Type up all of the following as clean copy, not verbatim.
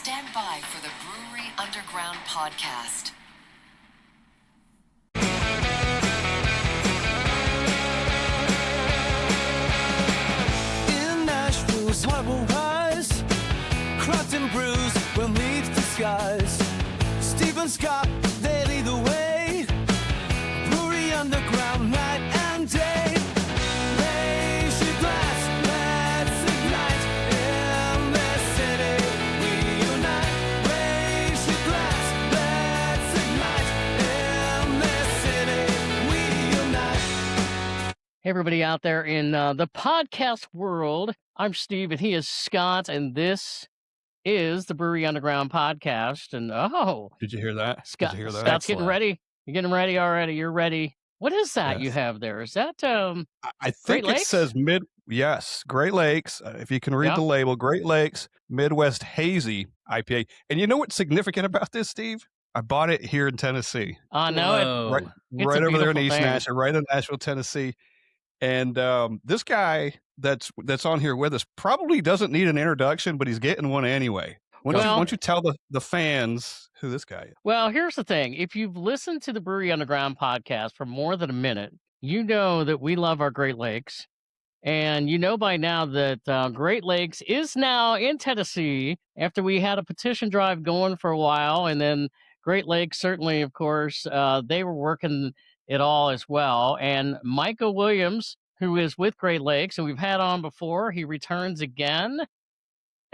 Stand by for the Brewery Underground Podcast. In Nashville's harbor wise, cracked and bruised when leaves the skies. Stephen Scott, they lead the way. Brewery Underground, night and day. Raise your glass, let's ignite. In this city, we unite. Raise your glass, let's ignite. In this city, we unite. Hey, everybody out there in the podcast world. I'm Steve, and he is Scott, and this is the Brewery Underground Podcast. And Did you hear that? Scott, Did you hear that? Scott's getting Excellent. ready. You're getting ready already. You're ready. What is that you Yes. have there? Is that I think Great it says Great Lakes. If you can read Yeah. the label, Great Lakes Midwest Hazy IPA. And you know what's significant about this, Steve? I bought it here in Tennessee, I know it. Whoa. right, It's right a over there in beautiful East thing. Nashville, right in Nashville, Tennessee. And this guy that's on here with us probably doesn't need an introduction, but he's getting one anyway. Why don't you tell the fans who this guy is? Well, here's the thing. If you've listened to the Brewery Underground Podcast for more than a minute, you know that we love our Great Lakes. And you know by now that Great Lakes is now in Tennessee after we had a petition drive going for a while. And then Great Lakes, certainly, of course, they were working it all as well. And Micah Williams, who is with Great Lakes, and we've had on before, he returns again.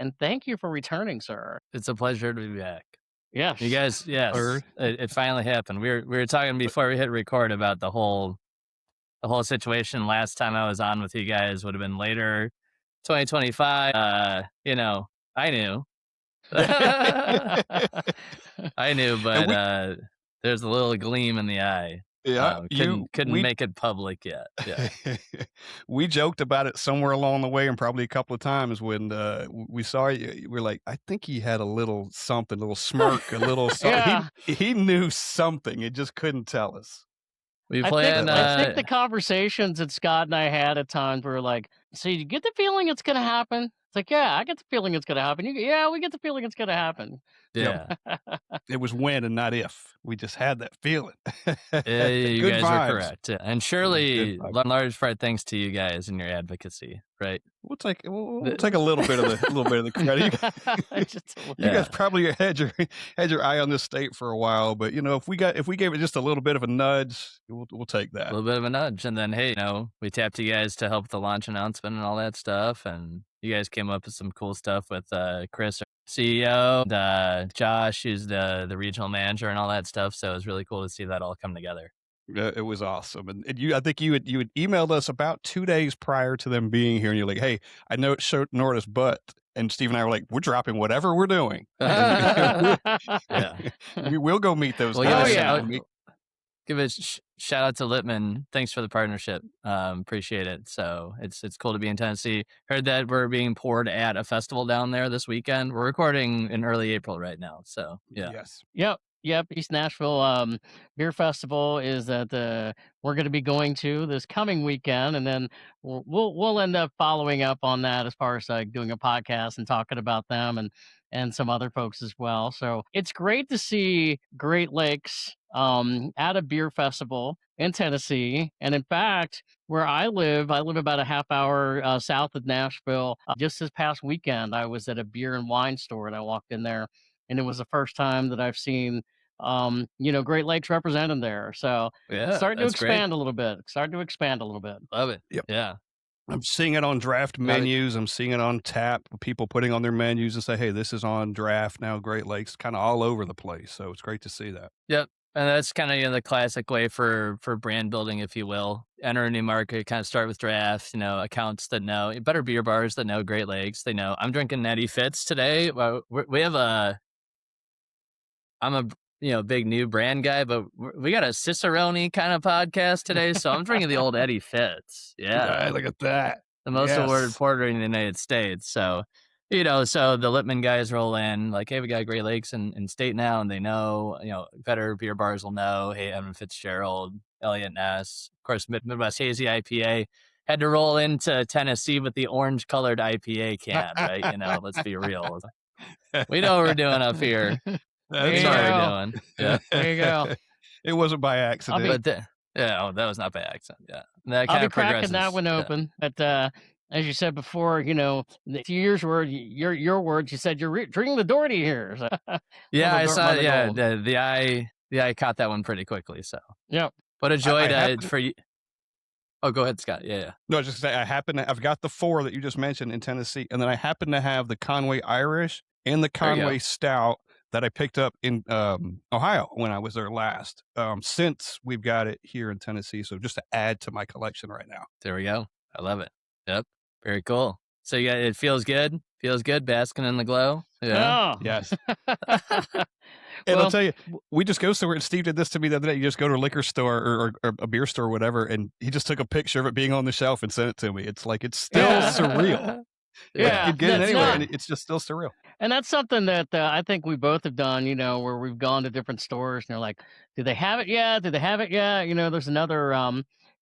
And thank you for returning, sir. It's a pleasure to be back. Yes. You guys, yes, Or- it finally happened. We were talking before we hit record about the whole situation. Last time I was on with you guys would have been later, 2025. I knew, I knew, but there's a little gleam in the eye. Yeah, Couldn't make it public yet. Yeah. We joked about it somewhere along the way, and probably a couple of times when we saw you. We're like, I think he had a little something, a little smirk, a little something. Yeah. He knew something. He just couldn't tell us. We I plan. think the conversations that Scott and I had at times were like, so you get the feeling it's going to happen? It's like, yeah, I get the feeling it's going to happen. Yeah, we get the feeling it's going to happen. yeah. It was when and not if. We just had that feeling. Yeah, you Good guys vibes. are correct. Yeah. And surely, Good vibes. large part thanks to you guys and your advocacy, right? We'll take a little bit of the credit. Just a little- You guys probably had your eye on this state for a while, but if we gave it just a little bit of a nudge, we'll take A that. little bit of a nudge. And then, hey, we tapped you guys to help with the launch announcement and all that stuff. And you guys came up with some cool stuff with Chris, our CEO, and Josh, who's the regional manager and all that stuff. So it was really cool to see that all come together. It was awesome, and I think you had emailed us about 2 days prior to them being here, and you're like, "Hey, I know it's short notice, but," and Steve and I were like, "We're dropping whatever we're doing. Yeah. We will go meet those Well, guys." yeah. Give a shout out to Littman. Thanks for the partnership. Appreciate it. So it's cool to be in Tennessee. Heard that we're being poured at a festival down there this weekend. We're recording in early April right now. So yeah. Yes. Yep. East Nashville Beer Festival is that we're going to be going to this coming weekend, and then we'll end up following up on that as far as doing a podcast and talking about them and some other folks as well. So it's great to see Great Lakes at a beer festival in Tennessee, and in fact, where I live about a half hour south of Nashville. Just this past weekend, I was at a beer and wine store, and I walked in there. And it was the first time that I've seen, Great Lakes represented there. So Yeah. starting to that's great. expand a little bit. Love it. Yep. Yeah. I'm seeing it on draft menus. I'm seeing it on tap. People putting on their menus and say, "Hey, this is on draft now." Great Lakes, kind of all over the place. So it's great to see that. Yep. And that's kind of the classic way for brand building, if you will. Enter a new market, kind of start with draft, accounts that know, better beer bars that know Great Lakes. They know I'm drinking Natty Fitz today. Well, we have I'm a big new brand guy, but we got a Cicerone kind of podcast today. So I'm drinking the old Eddie Fitz. Yeah. Look at that. The most Yes. awarded porter in the United States. So, so the Littman guys roll in like, hey, we got Great Lakes in state now. And they know, better beer bars will know, hey, Evan Fitzgerald, Elliot Ness, of course, Midwest Hazy IPA had to roll into Tennessee with the orange colored IPA can, right? Let's be real. We know what we're doing up here. There We you know what go. we're doing. Yeah. There you go. It wasn't by accident. But that was not by accident. Yeah. That I'll kind be of cracking progresses. that one Yeah. open. But as you said before, to your word, your words, you said you're drinking the Doherty here. So, Yeah, I Mother saw. Yeah, Gold. the eye caught that one pretty quickly. So, Yep. what a joy I happen- for you. Oh, go ahead, Scott. Yeah. No, just say I've got the 4 that you just mentioned in Tennessee, and then I happen to have the Conway Irish and the There you go. Conway Stout that I picked up in Ohio when I was there last. Since we've got it here in Tennessee, so just to add to my collection right now. There we go. I love it. Yep. Very cool. So yeah, it feels good. Feels good, basking in the glow. Yeah. Oh. Yes. And Well, I'll tell you, we just go somewhere, and Steve did this to me the other day. You just go to a liquor store or a beer store or whatever, and he just took a picture of it being on the shelf and sent it to me. It's like, it's still Yeah. surreal. Yeah, You can get it that's anywhere, not- and it's just still surreal. And that's something that I think we both have done, where we've gone to different stores and they're like, do they have it yet? Do they have it yet? There's another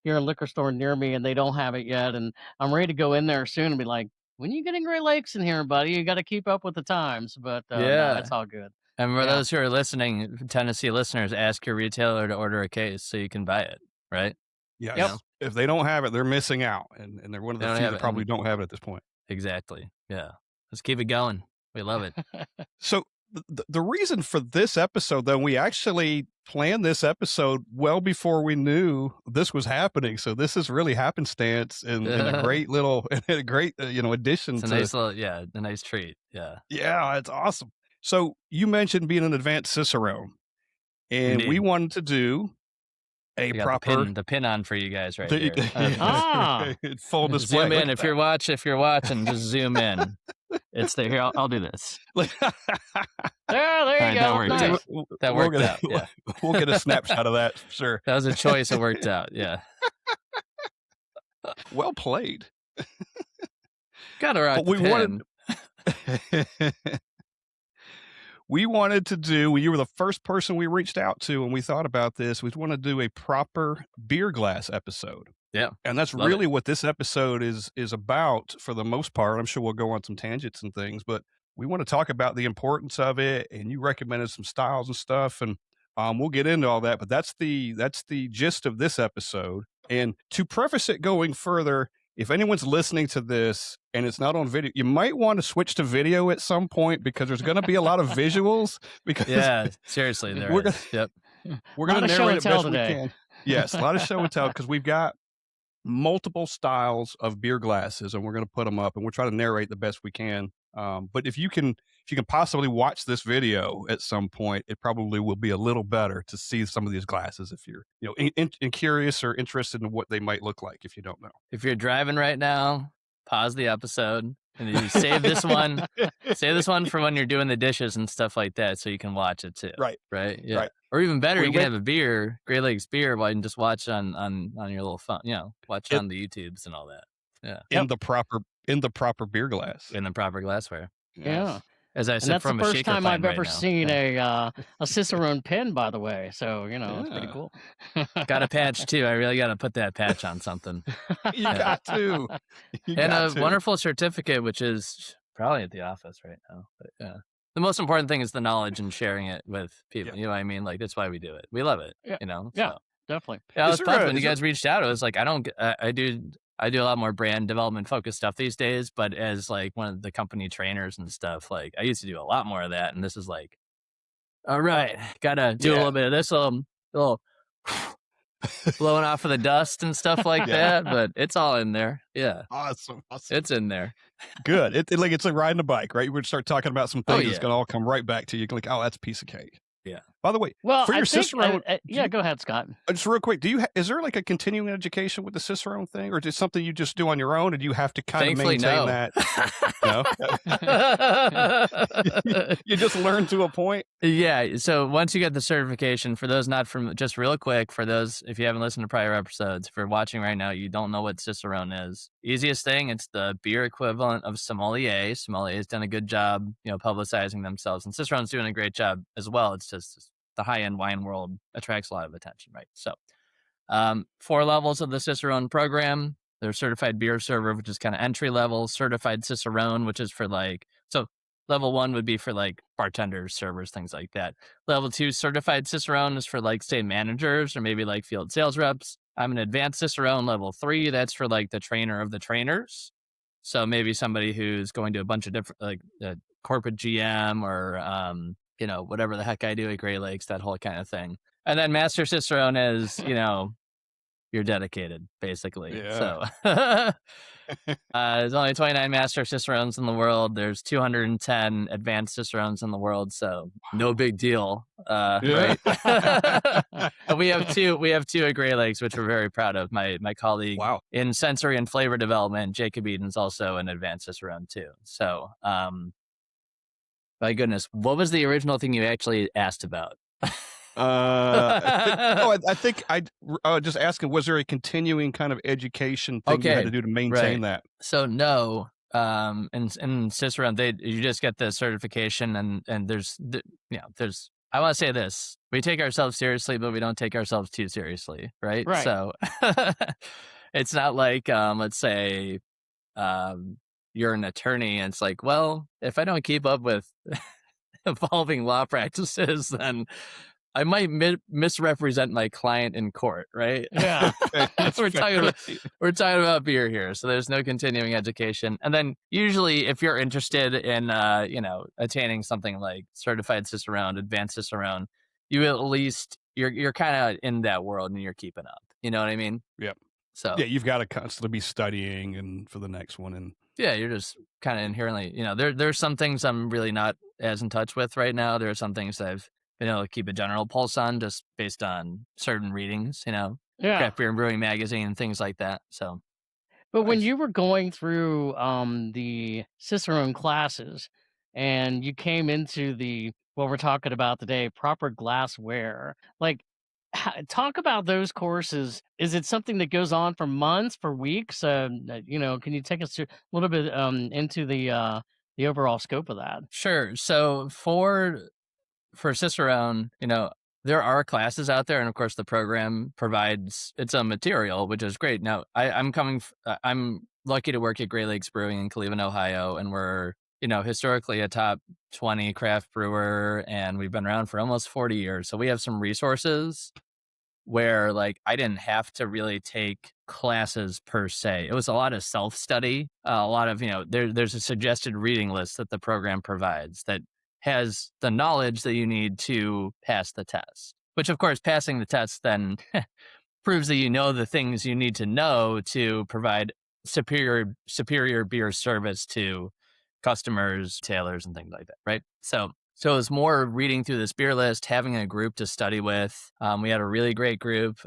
here a liquor store near me and they don't have it yet. And I'm ready to go in there soon and be like, when are you getting Great Lakes in here, buddy? You got to keep up with the times. But no, Yeah. it's all good. And for Yeah. those who are listening, Tennessee listeners, ask your retailer to order a case so you can buy it. Right? Yes. Yep. If they don't have it, they're missing out, and they're one of They the don't few have that it, probably and- don't have it at this point. Exactly. Yeah. Let's keep it going. We love it. So the reason for this episode, though, we actually planned this episode well before we knew this was happening. So this is really happenstance and a great little, a great addition It's a to. nice little, a nice treat. Yeah. Yeah, it's awesome. So you mentioned being an advanced Cicerone, and we Indeed. wanted to do a We got proper the pin on for you guys right the- here. Ah. full display. Zoom in Look if you're watching. Just zoom in. It's there. Here, I'll do this. at that. There All you right, go. that worked Nice. out. That We're worked gonna- out. Yeah. We'll get a snapshot of that for sure. That was a choice. It worked out. Yeah. Well played. Got to rock But we the wanted- pin. We wanted to do, you were the first person we reached out to when we thought about this. We want to do a proper beer glass episode. Yeah. And that's Love really what this episode is about for the most part. I'm sure we'll go on some tangents and things, but we want to talk about the importance of it. And you recommended some styles and stuff, and we'll get into all that. But that's the gist of this episode. And to preface it going further, if anyone's listening to this and it's not on video, you might want to switch to video at some point because there's going to be a lot of visuals. Because Yeah. Seriously, there We're is. Yep. we're going Lot to of show narrate and it tell best today. we can. Yes, a lot of show and tell because we've got multiple styles of beer glasses, and we're going to put them up, and we're trying to narrate the best we can. But if you can possibly watch this video at some point, it probably will be a little better to see some of these glasses if you're curious or interested in what they might look like if you don't know. If you're driving right now, pause the episode and you save this one. Save this one for when you're doing the dishes and stuff like that, so you can watch it too. Right. Right. Yeah. Right. Or even better, We you can went- have a beer, Great Lakes beer, while you can just watch on your little phone. Watch It- on the YouTubes and all that In the proper beer glass. in the proper glassware. Yeah. As I And said, that's from the a first shaker time pint I've right ever now. seen Yeah. a Cicerone pen, by the way. So, it's pretty Yeah. cool. Got a patch too. I really got to put that patch on something. You got to. You And got a to. wonderful certificate, which is probably at the office right now. But yeah, the most important thing is the knowledge and sharing it with people. Yeah. You know what I mean? Like, that's why we do it. We love it. Yeah. Yeah. Definitely. Yeah, I Is was there pumped a- when you is there- guys reached out. It was like, I do a lot more brand development focused stuff these days, but as like one of the company trainers and stuff, like I used to do a lot more of that. And this is like, all right, gotta do a Yeah. little bit of this, little blowing off of the dust and stuff like Yeah. that. But it's all in there. Yeah, Awesome. it's in there. Good. It's like riding a bike, right? You would start talking about some Oh, things. It's yeah. going to all come right back to you. Like, oh, that's a piece of cake. Yeah. By the way, Well, for I your think, Cicerone, yeah, go ahead, Scott. just real quick, is there like a continuing education with the Cicerone thing, or is it something you just do on your own, and you have to kind of Thankfully, maintain no. that? No, you just learn to a point. Yeah. So once you get the certification, for those not from, just real quick, for those, if you haven't listened to prior episodes, if you're watching right now, you don't know what Cicerone is. Easiest thing, it's the beer equivalent of sommelier. Sommelier has done a good job, publicizing themselves, and Cicerone's doing a great job as well. It's just the high-end wine world attracts a lot of attention, right? So 4 levels of the Cicerone program. There's certified beer server, which is kind of entry level, certified Cicerone, which is for so Level 1 would be for like bartenders, servers, things like that. Level 2 certified Cicerone is for like, say, managers or maybe like field sales reps. I'm an advanced Cicerone level 3. That's for like the trainer of the trainers. So maybe somebody who's going to a bunch of different, like corporate GM or, whatever the heck I do at Great Lakes, that whole kind of thing. And then Master Cicerone is, you're dedicated, basically. Yeah. So there's only 29 Master Cicerones in the world. There's 210 Advanced Cicerones in the world. So no big deal, right? And we have two at Great Lakes, which we're very proud of. My colleague in sensory and flavor development, Jacob Eden's also an Advanced Cicerone too. So, my goodness, what was the original thing you actually asked about? I think I just asking, was there a continuing kind of education thing you had to do to maintain that? So no, in Cicerone, you just get the certification, and there's I want to say this: we take ourselves seriously, but we don't take ourselves too seriously, right? So it's not like let's say you're an attorney, and it's like, well, if I don't keep up with evolving law practices, then I might misrepresent my client in court, right? Yeah. we're talking about beer here, so there's no continuing education. And then usually, if you're interested in attaining something like certified Cicerone, advanced Cicerone, you at least you're kind of in that world and you're keeping up. You know what I mean? Yep. So yeah, you've got to constantly be studying and for the next one. And yeah, you're just kind of inherently, there's some things I'm really not as in touch with right now. There are some things that I've been able to keep a general pulse on just based on certain readings, Craft Beer and Brewing Magazine and things like that. So, but when you were going through the Cicerone classes and you came into what we're talking about today, proper glassware, like, talk about those courses. Is it something that goes on for months, for weeks? Can you take us a little bit into the overall scope of that? Sure. So for Cicerone, there are classes out there, and of course the program provides its own material, which is great. Now, I'm lucky to work at Great Lakes Brewing in Cleveland, Ohio, and we're, historically a top 20 craft brewer, and we've been around for almost 40 years. So we have some resources where, like, I didn't have to really take classes per se. It was a lot of self-study, a lot of, there's a suggested reading list that the program provides that has the knowledge that you need to pass the test, which of course passing the test then proves that you know the things you need to know to provide superior beer service to customers, tailors, and things like that, right? So it was more reading through this beer list, having a group to study with. We had a really great group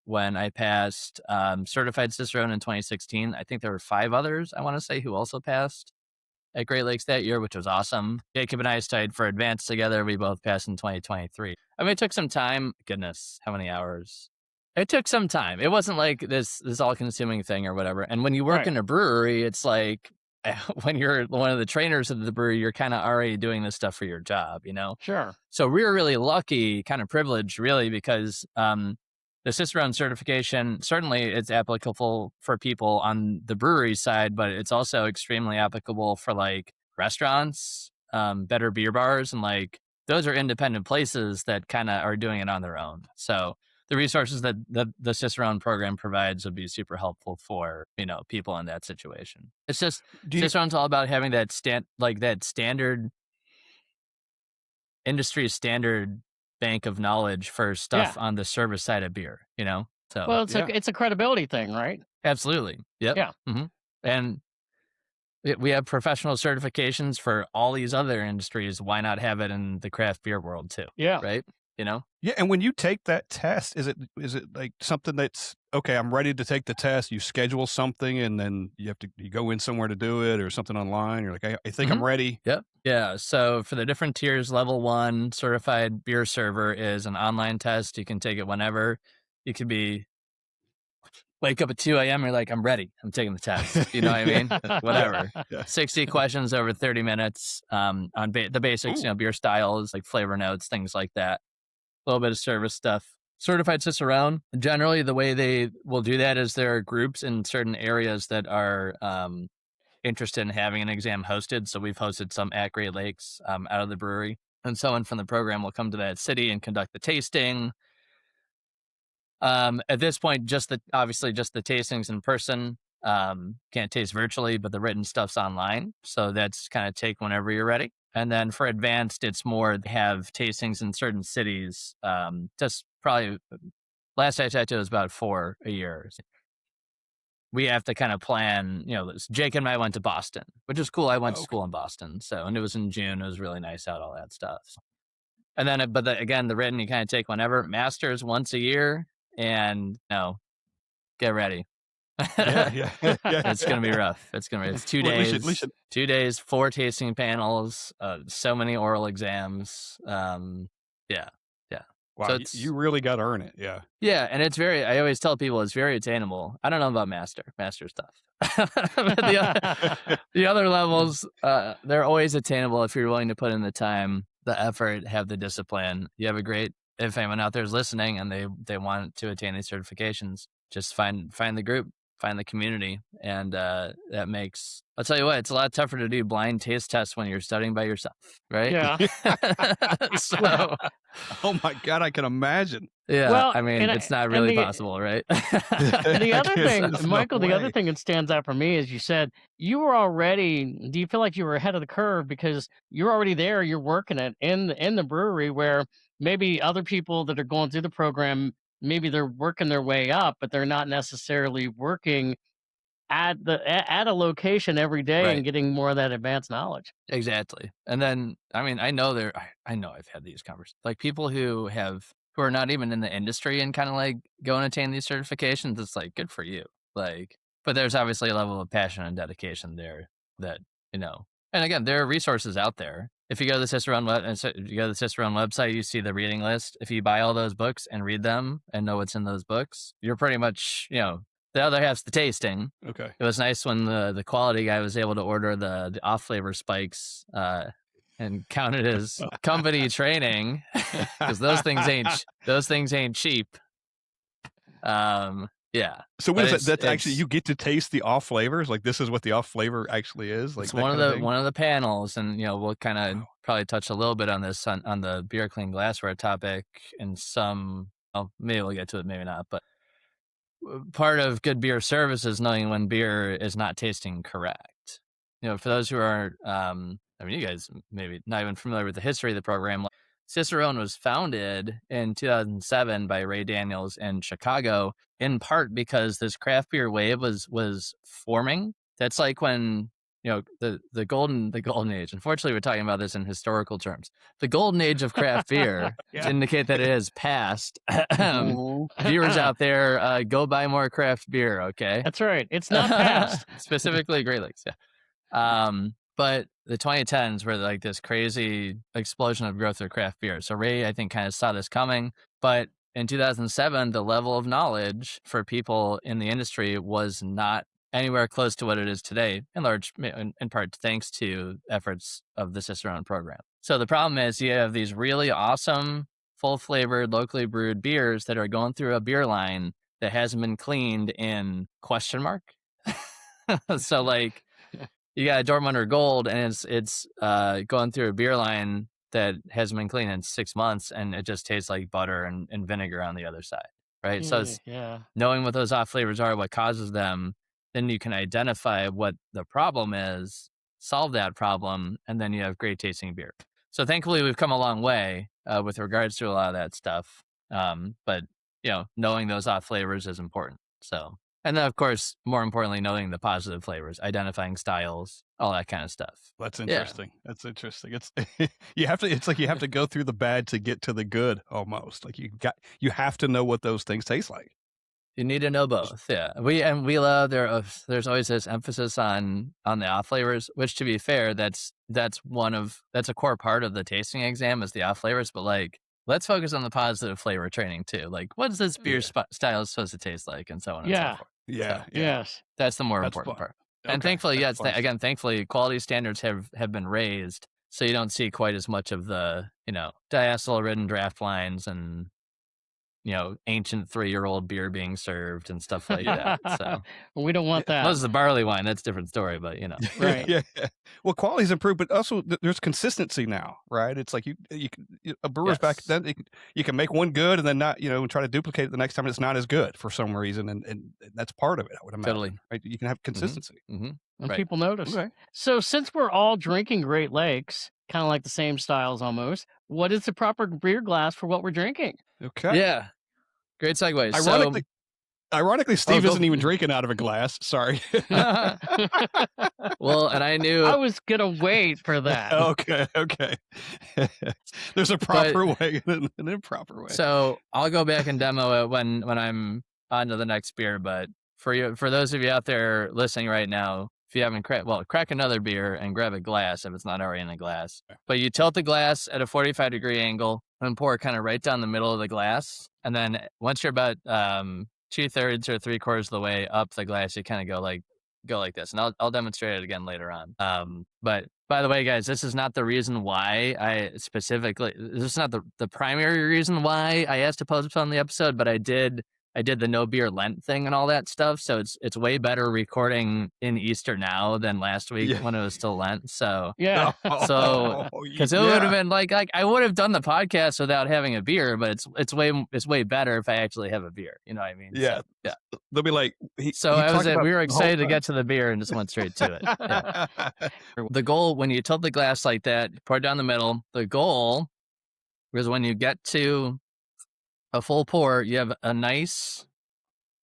when I passed Certified Cicerone in 2016. I think there were 5 others, I want to say, who also passed at Great Lakes that year, which was awesome. Jacob and I studied for advanced together. We both passed in 2023. I mean, it took some time. Goodness, how many hours? It took some time. It wasn't like this all-consuming thing or whatever. And when you work in a brewery, it's like when you're one of the trainers of the brewery, you're kind of already doing this stuff for your job, Sure. So we were really lucky, kind of privileged, really, because the Cicerone certification, certainly it's applicable for people on the brewery side, but it's also extremely applicable for like restaurants, better beer bars, and like those are independent places that kind of are doing it on their own. So the resources that the Cicerone program provides would be super helpful for, people in that situation. It's just, Cicerone's all about having that standard industry standard bank of knowledge for stuff on the service side of beer, So well, it's a credibility thing, right? Absolutely. Yep. Yeah. Mm-hmm. And we have professional certifications for all these other industries. Why not have it in the craft beer world too? Yeah. Right. Yeah, and when you take that test, is it like something that's okay? I'm ready to take the test. You schedule something, and then you go in somewhere to do it, or something online. You're like, I think I'm ready. Yep. Yeah. So for the different tiers, level 1 certified beer server is an online test. You can take it whenever. You could wake up at 2 a.m. You're like, I'm ready. I'm taking the test. You know what I mean? Whatever. 60 questions over 30 minutes on the basics. Beer styles, like flavor notes, things like that. A little bit of service stuff. Certified Cicerone, generally the way they will do that is there are groups in certain areas that are interested in having an exam hosted. So we've hosted some at Great Lakes out of the brewery. And someone from the program will come to that city and conduct the tasting. At this point, obviously just the tastings in person. Can't taste virtually, but the written stuff's online. So that's kind of take whenever you're ready. And then for advanced, it's more have tastings in certain cities. Just probably last I checked, it was about 4 a year. We have to kind of plan, Jake and I went to Boston, which is cool. I went to school in Boston. And it was in June. It was really nice out, all that stuff. And then, again, the written, you kind of take whenever. Masters once a year, and get ready. Yeah. It's going to be rough. It's 2 days, 2 days, 4 tasting panels, so many oral exams. Yeah. Wow, So you really got to earn it. Yeah. Yeah, and I always tell people it's very attainable. I don't know about master stuff. But the other levels, they're always attainable if you're willing to put in the time, the effort, have the discipline. You have if anyone out there is listening and they want to attain these certifications, just find the group, find the community. And that makes, I'll tell you what, it's a lot tougher to do blind taste tests when you're studying by yourself, right? Yeah. So, oh my God, I can imagine. yeah, Well, I mean, it's not really possible, right? And the other thing, There's no Michael, the other way. thing that stands out for me is you said you were already, do you feel like you were ahead of the curve because you're already there, you're working it in the brewery where maybe other people that are going through the program, maybe they're working their way up, but they're not necessarily working at a location every day Right. and getting more of that advanced knowledge. Exactly. And then, I mean, I know I've had these conversations, like people who are not even in the industry and kind of like go and attain these certifications. It's like, good for you. Like, but there's obviously a level of passion and dedication there that, and again, there are resources out there. If you go to the Cicerone website, you see the reading list. If you buy all those books and read them and know what's in those books, you're pretty much, the other half's the tasting. Okay. It was nice when the quality guy was able to order the off flavor spikes and count it as company training because those things ain't cheap. Yeah. So what is that? That's actually, it's- you get to taste the off flavors. Like this is what the off flavor actually is. Like It's that one of kind the thing? one of the panels, and we'll kind of Wow. probably touch a little bit on this on the beer clean glassware topic in some. Well, maybe we'll get to it, maybe not. But part of good beer service is knowing when beer is not tasting correct. For those who are, you guys maybe not even familiar with the history of the program. Cicerone was founded in 2007 by Ray Daniels in Chicago, in part because this craft beer wave was forming. That's like when the golden age. Unfortunately, we're talking about this in historical terms. The golden age of craft beer to indicate that it has passed. Viewers out there, go buy more craft beer. Okay, That's right. It's not past. specifically Great Lakes. Yeah. But the 2010s were like this crazy explosion of growth of craft beer. So Ray, I think, kind of saw this coming. But in 2007, the level of knowledge for people in the industry was not anywhere close to what it is today, in part thanks to efforts of the Cicerone program. So the problem is you have these really awesome, full-flavored, locally brewed beers that are going through a beer line that hasn't been cleaned in ? So like, you got a Dortmunder Gold, and it's going through a beer line that hasn't been cleaned in 6 months, and it just tastes like butter and vinegar on the other side, right? So it's knowing what those off flavors are, what causes them, then you can identify what the problem is, solve that problem, and then you have great tasting beer. So thankfully, we've come a long way with regards to a lot of that stuff. But knowing those off flavors is important. So. And then, of course, more importantly, knowing the positive flavors, identifying styles, all that kind of stuff. That's interesting. Yeah. That's interesting. It's it's like you have to go through the bad to get to the good almost. Like you have to know what those things taste like. You need to know both. Yeah. We love there's always this emphasis on the off flavors, which, to be fair, that's a core part of the tasting exam is the off flavors, but like, let's focus on the positive flavor training too. Like, what is this beer style supposed to taste like, and so on and so forth. Yes. That's the more important part. Okay. And thankfully, thankfully, quality standards have been raised, so you don't see quite as much of the diacetyl ridden draft lines and ancient 3-year-old beer being served and stuff like that. So we don't want that. Unless it's the barley wine, that's a different story, but Right. Yeah. Well, quality's improved, but also there's consistency now, right? It's like a brewer's back then, you can make one good and then not, and try to duplicate it the next time, and it's not as good for some reason, and that's part of it, I would imagine. Totally. Right? You can have consistency. Mm-hmm. And Right. people notice. Okay. So since we're all drinking Great Lakes, kind of like the same styles almost, what is the proper beer glass for what we're drinking? Okay. Yeah. Great segue. Ironically, Steve go- isn't even drinking out of a glass. Sorry. Well, and I knew I was going to wait for that. Okay. There's a proper way and an improper way. So I'll go back and demo it when I'm on to the next beer. But for those of you out there listening right now, if you haven't crack another beer and grab a glass if it's not already in a glass. But you tilt the glass at a 45-degree angle and pour it kind of right down the middle of the glass. And then once you're about 2/3 or 3/4 of the way up the glass, you kind of go like this. And I'll demonstrate it again later on. But by the way, guys, this is not the reason why this is not the primary reason why I asked to postpone the episode, but I did the no beer Lent thing and all that stuff. So it's way better recording in Easter now than last week when it was still Lent. So Yeah. because it would have been like I would have done the podcast without having a beer, but it's way better if I actually have a beer. You know what I mean? Yeah. So, yeah. They'll be like, We were excited to get to the beer and just went straight to it. Yeah. The goal when you tilt the glass like that, pour it down the middle. The goal is when you get to a full pour, you have a nice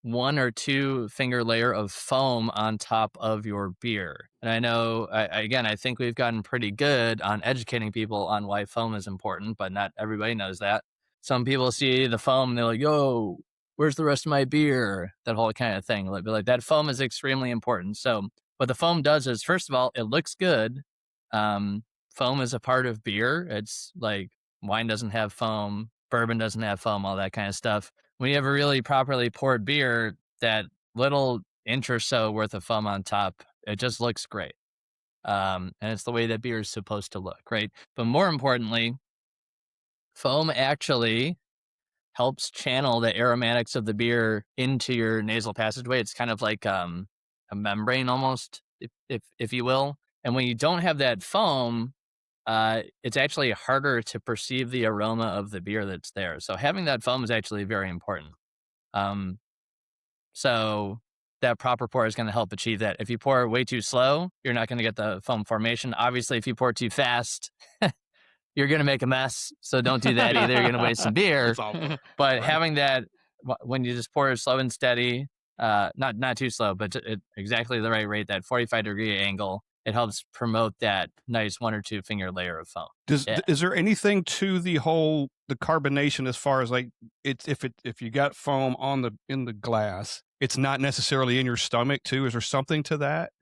1 or 2 finger layer of foam on top of your beer. And I know, I think we've gotten pretty good on educating people on why foam is important, but not everybody knows that. Some people see the foam and they're like, yo, where's the rest of my beer? That whole kind of thing. Like that foam is extremely important. So what the foam does is, first of all, it looks good. Foam is a part of beer. It's like wine doesn't have foam. Bourbon doesn't have foam, all that kind of stuff. When you have a really properly poured beer, that little inch or so worth of foam on top, it just looks great. And it's the way that beer is supposed to look, right? But more importantly, foam actually helps channel the aromatics of the beer into your nasal passageway. It's kind of like a membrane almost, if you will. And when you don't have that foam, it's actually harder to perceive the aroma of the beer that's there. So having that foam is actually very important. So that proper pour is going to help achieve that. If you pour way too slow, you're not going to get the foam formation. Obviously, if you pour too fast, you're going to make a mess. So don't do that either. You're going to waste some beer. But having that, when you just pour it slow and steady, not too slow, but exactly the right rate, that 45-degree angle, it helps promote that nice 1 or 2 finger layer of foam. Is there anything to the carbonation as far as like if you got foam in the glass, it's not necessarily in your stomach too? Is there something to that?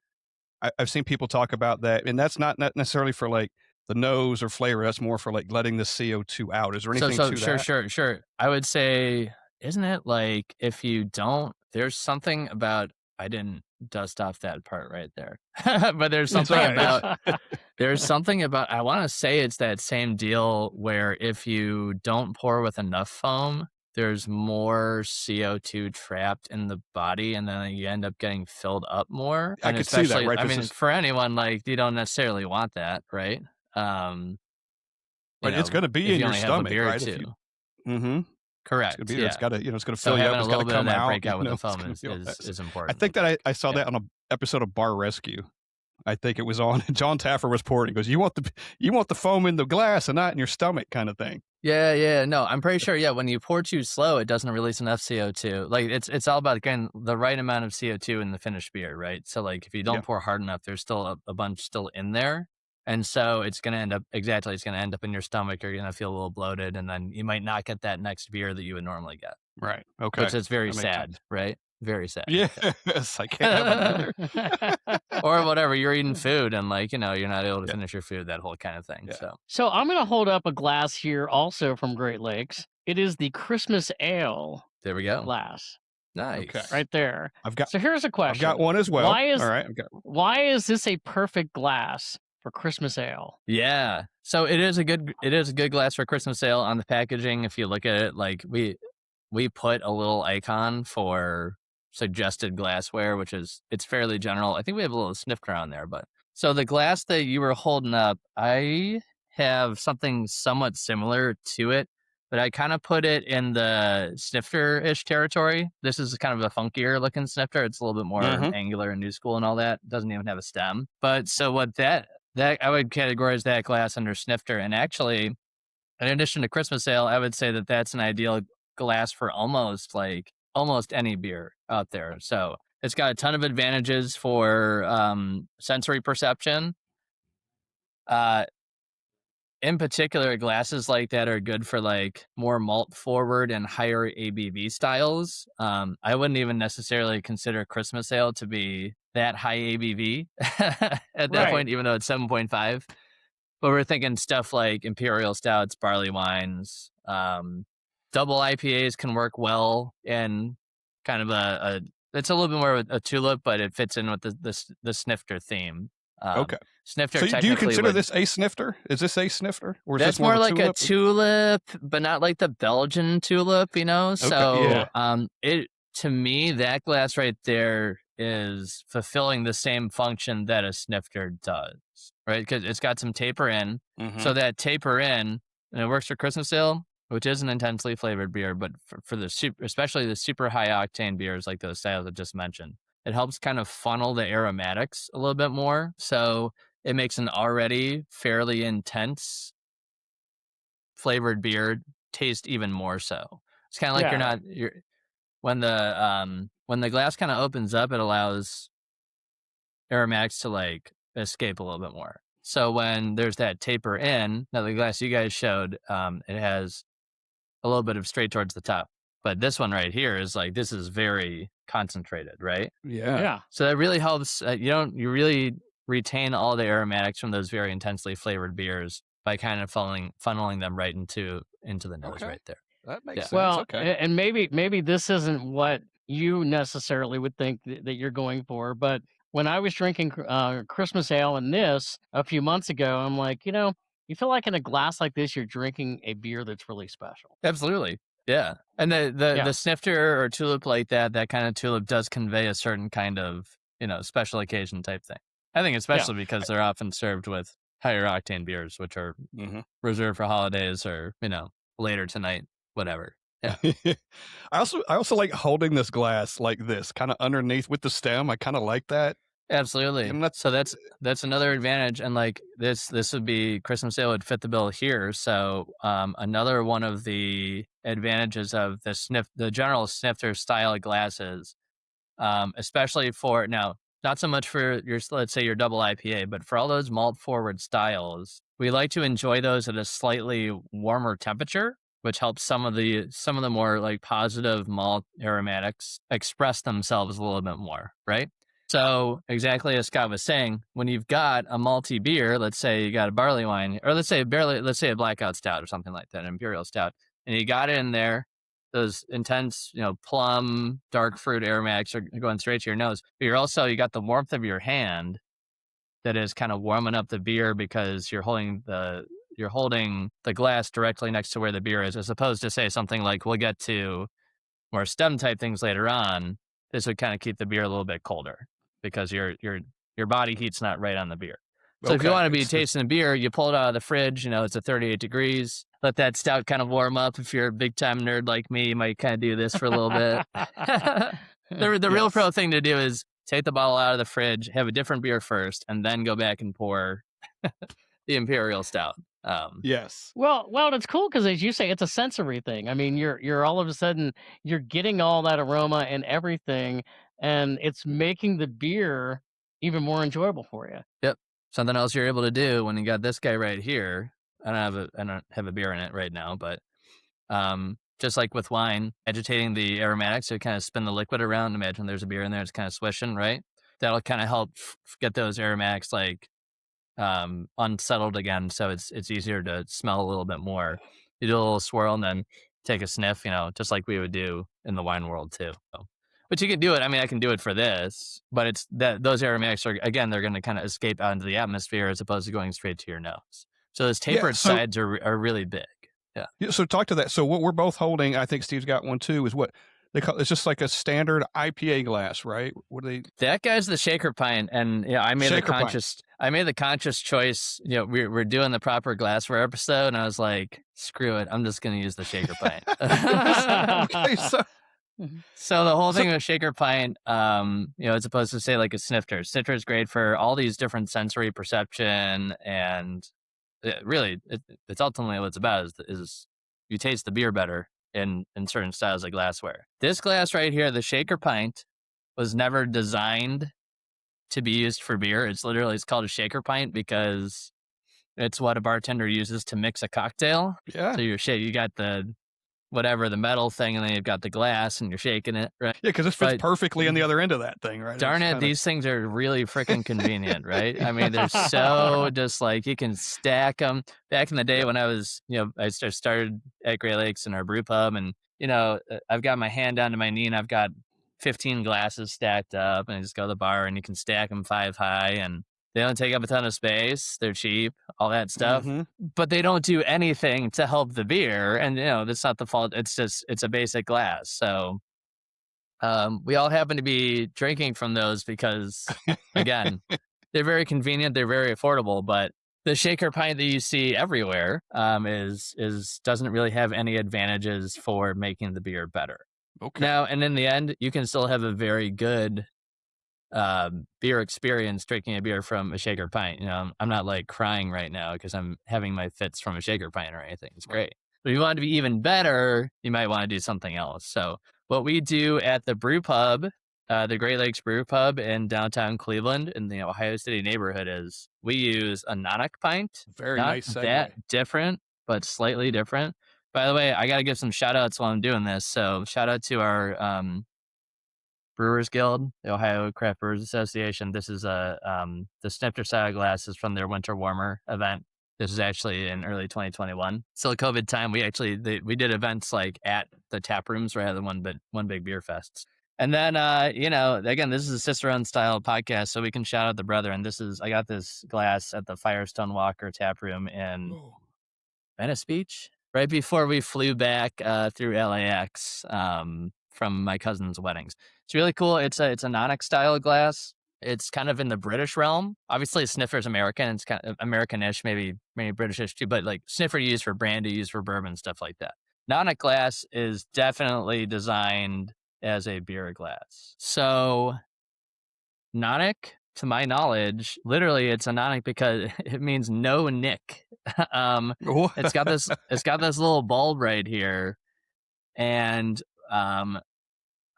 I've seen people talk about that, and that's not necessarily for like the nose or flavor. That's more for like letting the CO2 out. Is there anything to that? Sure. I would say, isn't it like if you don't, there's something about, I didn't dust off that part right there, but there's something about, I want to say it's that same deal where if you don't pour with enough foam, there's more CO2 trapped in the body, and then you end up getting filled up more. I could see that, right? I mean, for anyone, like, you don't necessarily want that, right? But it's going to be in your stomach, right? Correct. It's got to, it's going to so fill you having up. a little bit of that breakout with the foam is important. I think that I saw that on an episode of Bar Rescue. I think it was on. John Taffer was pouring. He goes, "You want the foam in the glass and not in your stomach," kind of thing. Yeah. No, I'm pretty sure. Yeah, when you pour too slow, it doesn't release enough CO2. Like it's all about getting the right amount of CO2 in the finished beer, right? So like if you don't pour hard enough, there's still a bunch still in there. And so it's going to end up in your stomach. You're going to feel a little bloated, and then you might not get that next beer that you would normally get. Right. Okay. Which is very sad, right? Very sad. Yes, I can't have another. Or whatever, you're eating food and you're not able to finish your food, that whole kind of thing. Yeah. So I'm going to hold up a glass here also from Great Lakes. It is the Christmas Ale. There we go. Glass. Nice. Okay. Right there. So here's a question. I've got one as well. Why is this a perfect glass for Christmas ale? Yeah. So it is a good glass for Christmas ale on the packaging. If you look at it, like we put a little icon for suggested glassware, it's fairly general. I think we have a little snifter on there, but so the glass that you were holding up, I have something somewhat similar to it, but I kind of put it in the snifter-ish territory. This is kind of a funkier looking snifter. It's a little bit more angular and new school and all that. It doesn't even have a stem. But so what that I would categorize that glass under snifter. And actually, in addition to Christmas ale, I would say that that's an ideal glass for almost any beer out there. So it's got a ton of advantages for sensory perception. In particular, glasses like that are good for like more malt forward and higher ABV styles. I wouldn't even necessarily consider Christmas ale to be that high ABV at that point, even though it's 7.5. But we're thinking stuff like imperial stouts, barley wines, double IPAs can work well in kind of it's a little bit more of a tulip, but it fits in with the snifter theme. Okay. Snifter. So do you consider this a snifter? Is this a snifter? Or is that's this more like tulip? a tulip, but not like the Belgian tulip, you know? Okay, So yeah. to me, that glass right there is fulfilling the same function that a snifter does, right? Because it's got some taper in. So that taper in, and it works for Christmas ale, which is an intensely flavored beer, but for especially the super high octane beers like those styles I just mentioned, it helps kind of funnel the aromatics a little bit more. So it makes an already fairly intense flavored beer taste even more so. It's kind of like when the glass kind of opens up, it allows aromatics to like escape a little bit more. So when there's that taper in, now the glass you guys showed, it has a little bit of straight towards the top. But this one right here is like, this is very concentrated, right? Yeah. So that really helps. You really retain all the aromatics from those very intensely flavored beers by kind of funneling them right into the nose right there. That makes sense. Well, Okay. and maybe this isn't what you necessarily would think that you're going for, but when I was drinking Christmas ale and this a few months ago, I'm like, you feel like in a glass like this, you're drinking a beer that's really special. Absolutely. Yeah. And the snifter or tulip like that kind of tulip does convey a certain kind of, special occasion type thing. I think especially because they're often served with higher octane beers, which are reserved for holidays or, later tonight, whatever. Yeah. I also like holding this glass like this, kind of underneath with the stem. I kind of like that. Absolutely. So that's another advantage. And like this would be Christmas ale would fit the bill here. So another one of the advantages of the general snifter style glasses, especially for now, not so much for let's say your double IPA, but for all those malt forward styles, we like to enjoy those at a slightly warmer temperature, which helps some of the more like positive malt aromatics express themselves a little bit more, right? So exactly as Scott was saying, when you've got a malty beer, let's say you got a barley wine, or let's say a blackout stout or something like that, an imperial stout, and you got it in there, those intense, plum, dark fruit aromatics are going straight to your nose. But you got the warmth of your hand that is kind of warming up the beer because you're holding the glass directly next to where the beer is, as opposed to say something like, we'll get to more stem type things later on. This would kind of keep the beer a little bit colder because your body heat's not right on the beer. So if you want to be tasting a beer, you pull it out of the fridge, it's at 38 degrees. Let that stout kind of warm up. If you're a big time nerd like me, you might kind of do this for a little bit. The real pro thing to do is take the bottle out of the fridge, have a different beer first, and then go back and pour the imperial stout. Yes. Well, it's cool because, as you say, it's a sensory thing. I mean, you're all of a sudden you're getting all that aroma and everything, and it's making the beer even more enjoyable for you. Yep. Something else you're able to do when you got this guy right here. I don't have a beer in it right now, but just like with wine, agitating the aromatics to kind of spin the liquid around. Imagine there's a beer in there, it's kind of swishing, right? That'll kind of help get those aromatics like unsettled again, so it's easier to smell a little bit more. You do a little swirl and then take a sniff, just like we would do in the wine world too. But you can do it. I mean, I can do it for this, but it's that those aromatics are, again, they're going to kind of escape out into the atmosphere as opposed to going straight to your nose. So those tapered sides are really big. Yeah, so talk to that. So what we're both holding, I think Steve's got one too, is what they call. It's just like a standard IPA glass, right? What do they? That guy's the shaker pint, and I made the conscious choice. We're doing the proper glassware episode, and I was like, screw it, I'm just going to use the shaker pint. Okay, so the whole thing with shaker pint, it's supposed to say like a snifter. Snifter is great for all these different sensory perception, and it's ultimately what it's about is you taste the beer better in certain styles of glassware. This glass right here, the shaker pint, was never designed to be used for beer. It's called a shaker pint because it's what a bartender uses to mix a cocktail. Yeah. So you got the metal thing, and then you've got the glass, and you're shaking it, right? Yeah, because it fits perfectly on the other end of that thing, right? Darn it, these things are really freaking convenient, right? I mean, they're so just like you can stack them. Back in the day when I was, I started at Great Lakes in our brew pub, and I've got my hand down to my knee, and I've got 15 glasses stacked up, and I just go to the bar, and you can stack them 5 high, and they don't take up a ton of space. They're cheap, all that stuff, but they don't do anything to help the beer. And, that's not the fault. It's a basic glass. So we all happen to be drinking from those because, again, they're very convenient. They're very affordable. But the shaker pint that you see everywhere doesn't really have any advantages for making the beer better. Okay. Now, and in the end, you can still have a very good beer experience drinking a beer from a shaker pint. I'm not like crying right now because I'm having my fits from a shaker pint or anything. It's great. But if you want to be even better, you might want to do something else. So what we do at the brew pub, the Great Lakes Brew Pub in downtown Cleveland in the Ohio City neighborhood, is we use a nonic pint. Very Not nice segue. that different, but slightly different. By the way, I got to give some shout outs while I'm doing this. So shout out to our Brewers Guild, the Ohio Craft Brewers Association. This is the snifter style glasses from their Winter Warmer event. This is actually in early 2021. Still COVID time. We did events like at the tap rooms rather than one big beer fest. And then, again, this is a Cicerone style podcast, so we can shout out the brother. And I got this glass at the Firestone Walker tap room in Venice Beach right before we flew back through LAX from my cousin's weddings. It's really cool. It's a nonic style glass. It's kind of in the British realm. Obviously, sniffer is American. It's kind of Americanish, maybe Britishish too, but like sniffer used for brandy, used for bourbon, stuff like that. Nonic glass is definitely designed as a beer glass. So nonic, to my knowledge, literally it's a nonic because it means no nick. It's got this little bulb right here. And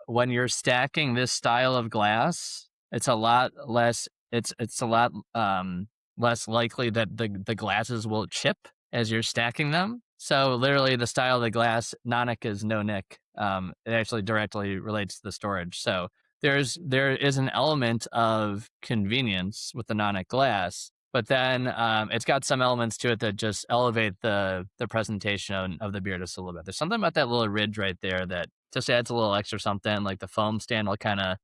when you're stacking this style of glass, it's a lot less less likely that the glasses will chip as you're stacking them. So literally the style of the glass, nonic is no nick. It actually directly relates to the storage. So there is an element of convenience with the nonic glass, but then it's got some elements to it that just elevate the presentation of the beer just a little bit. There's something about that little ridge right there that just adds a little extra something. Like the foam stand will kind of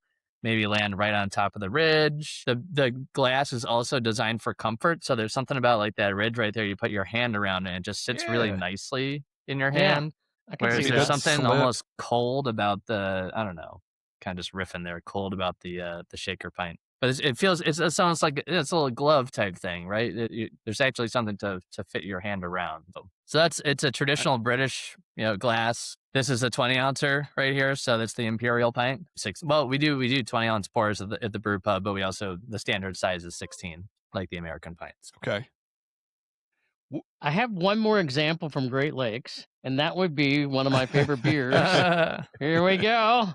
maybe land right on top of the ridge. The glass is also designed for comfort. So there's something about like that ridge right there. You put your hand around it and it just sits really nicely in your hand. Whereas there's something almost cold about I don't know, kind of just riffing there, cold about the shaker pint. But it's almost like it's a little glove type thing, right? There's actually something to fit your hand around. So it's a traditional British, glass. This is a 20-ouncer right here, so that's the imperial pint. We do 20-ounce pours at the brew pub, but we also the standard size is 16, like the American pints. Okay. I have one more example from Great Lakes, and that would be one of my favorite beers. Here we go.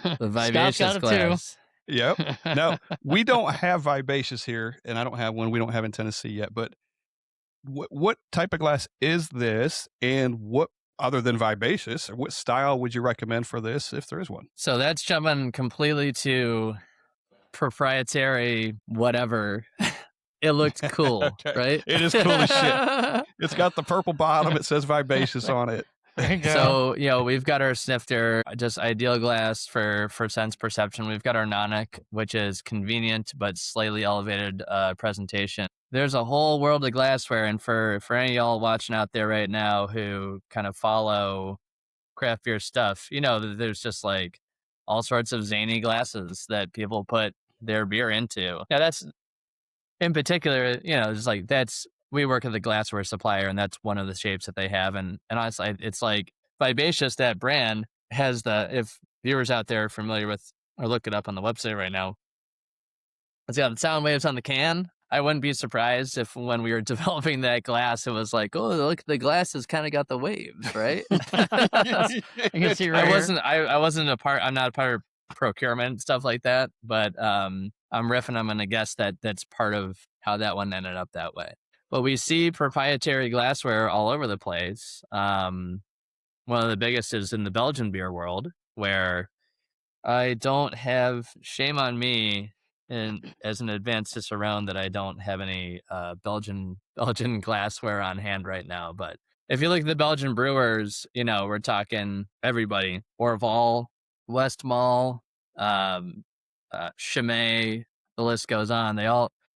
The vivacious glass. Yep. No, we don't have vivacious here, and I don't have one. We don't have in Tennessee yet. But what type of glass is this, and what other than vivacious, or what style would you recommend for this, if there is one? So that's jumping completely to proprietary whatever. It looked cool, Okay. right? It is cool as shit. It's got the purple bottom. It says vivacious on it. There you go. So, we've got our snifter, just ideal glass for sense perception. We've got our nonic, which is convenient but slightly elevated presentation. There's a whole world of glassware, and for any of y'all watching out there right now who kind of follow craft beer stuff, there's just like all sorts of zany glasses that people put their beer into. Now, that's in particular, just like we work with a glassware supplier, and that's one of the shapes that they have. And honestly, it's like Vivacious, that brand has if viewers out there are familiar with or look it up on the website right now, it's got sound waves on the can. I wouldn't be surprised if when we were developing that glass, it was like, oh, look, the glass has kind of got the waves, right? You can see right here. I'm not a part of procurement, stuff like that, but I'm riffing. I'm going to guess that's part of how that one ended up that way. But we see proprietary glassware all over the place. One of the biggest is in the Belgian beer world, where I don't have, shame on me, as an Advanced Cicerone, that I don't have any Belgian glassware on hand right now. But if you look at the Belgian brewers, we're talking everybody: Orval, Westmalle, Chimay, the list goes on.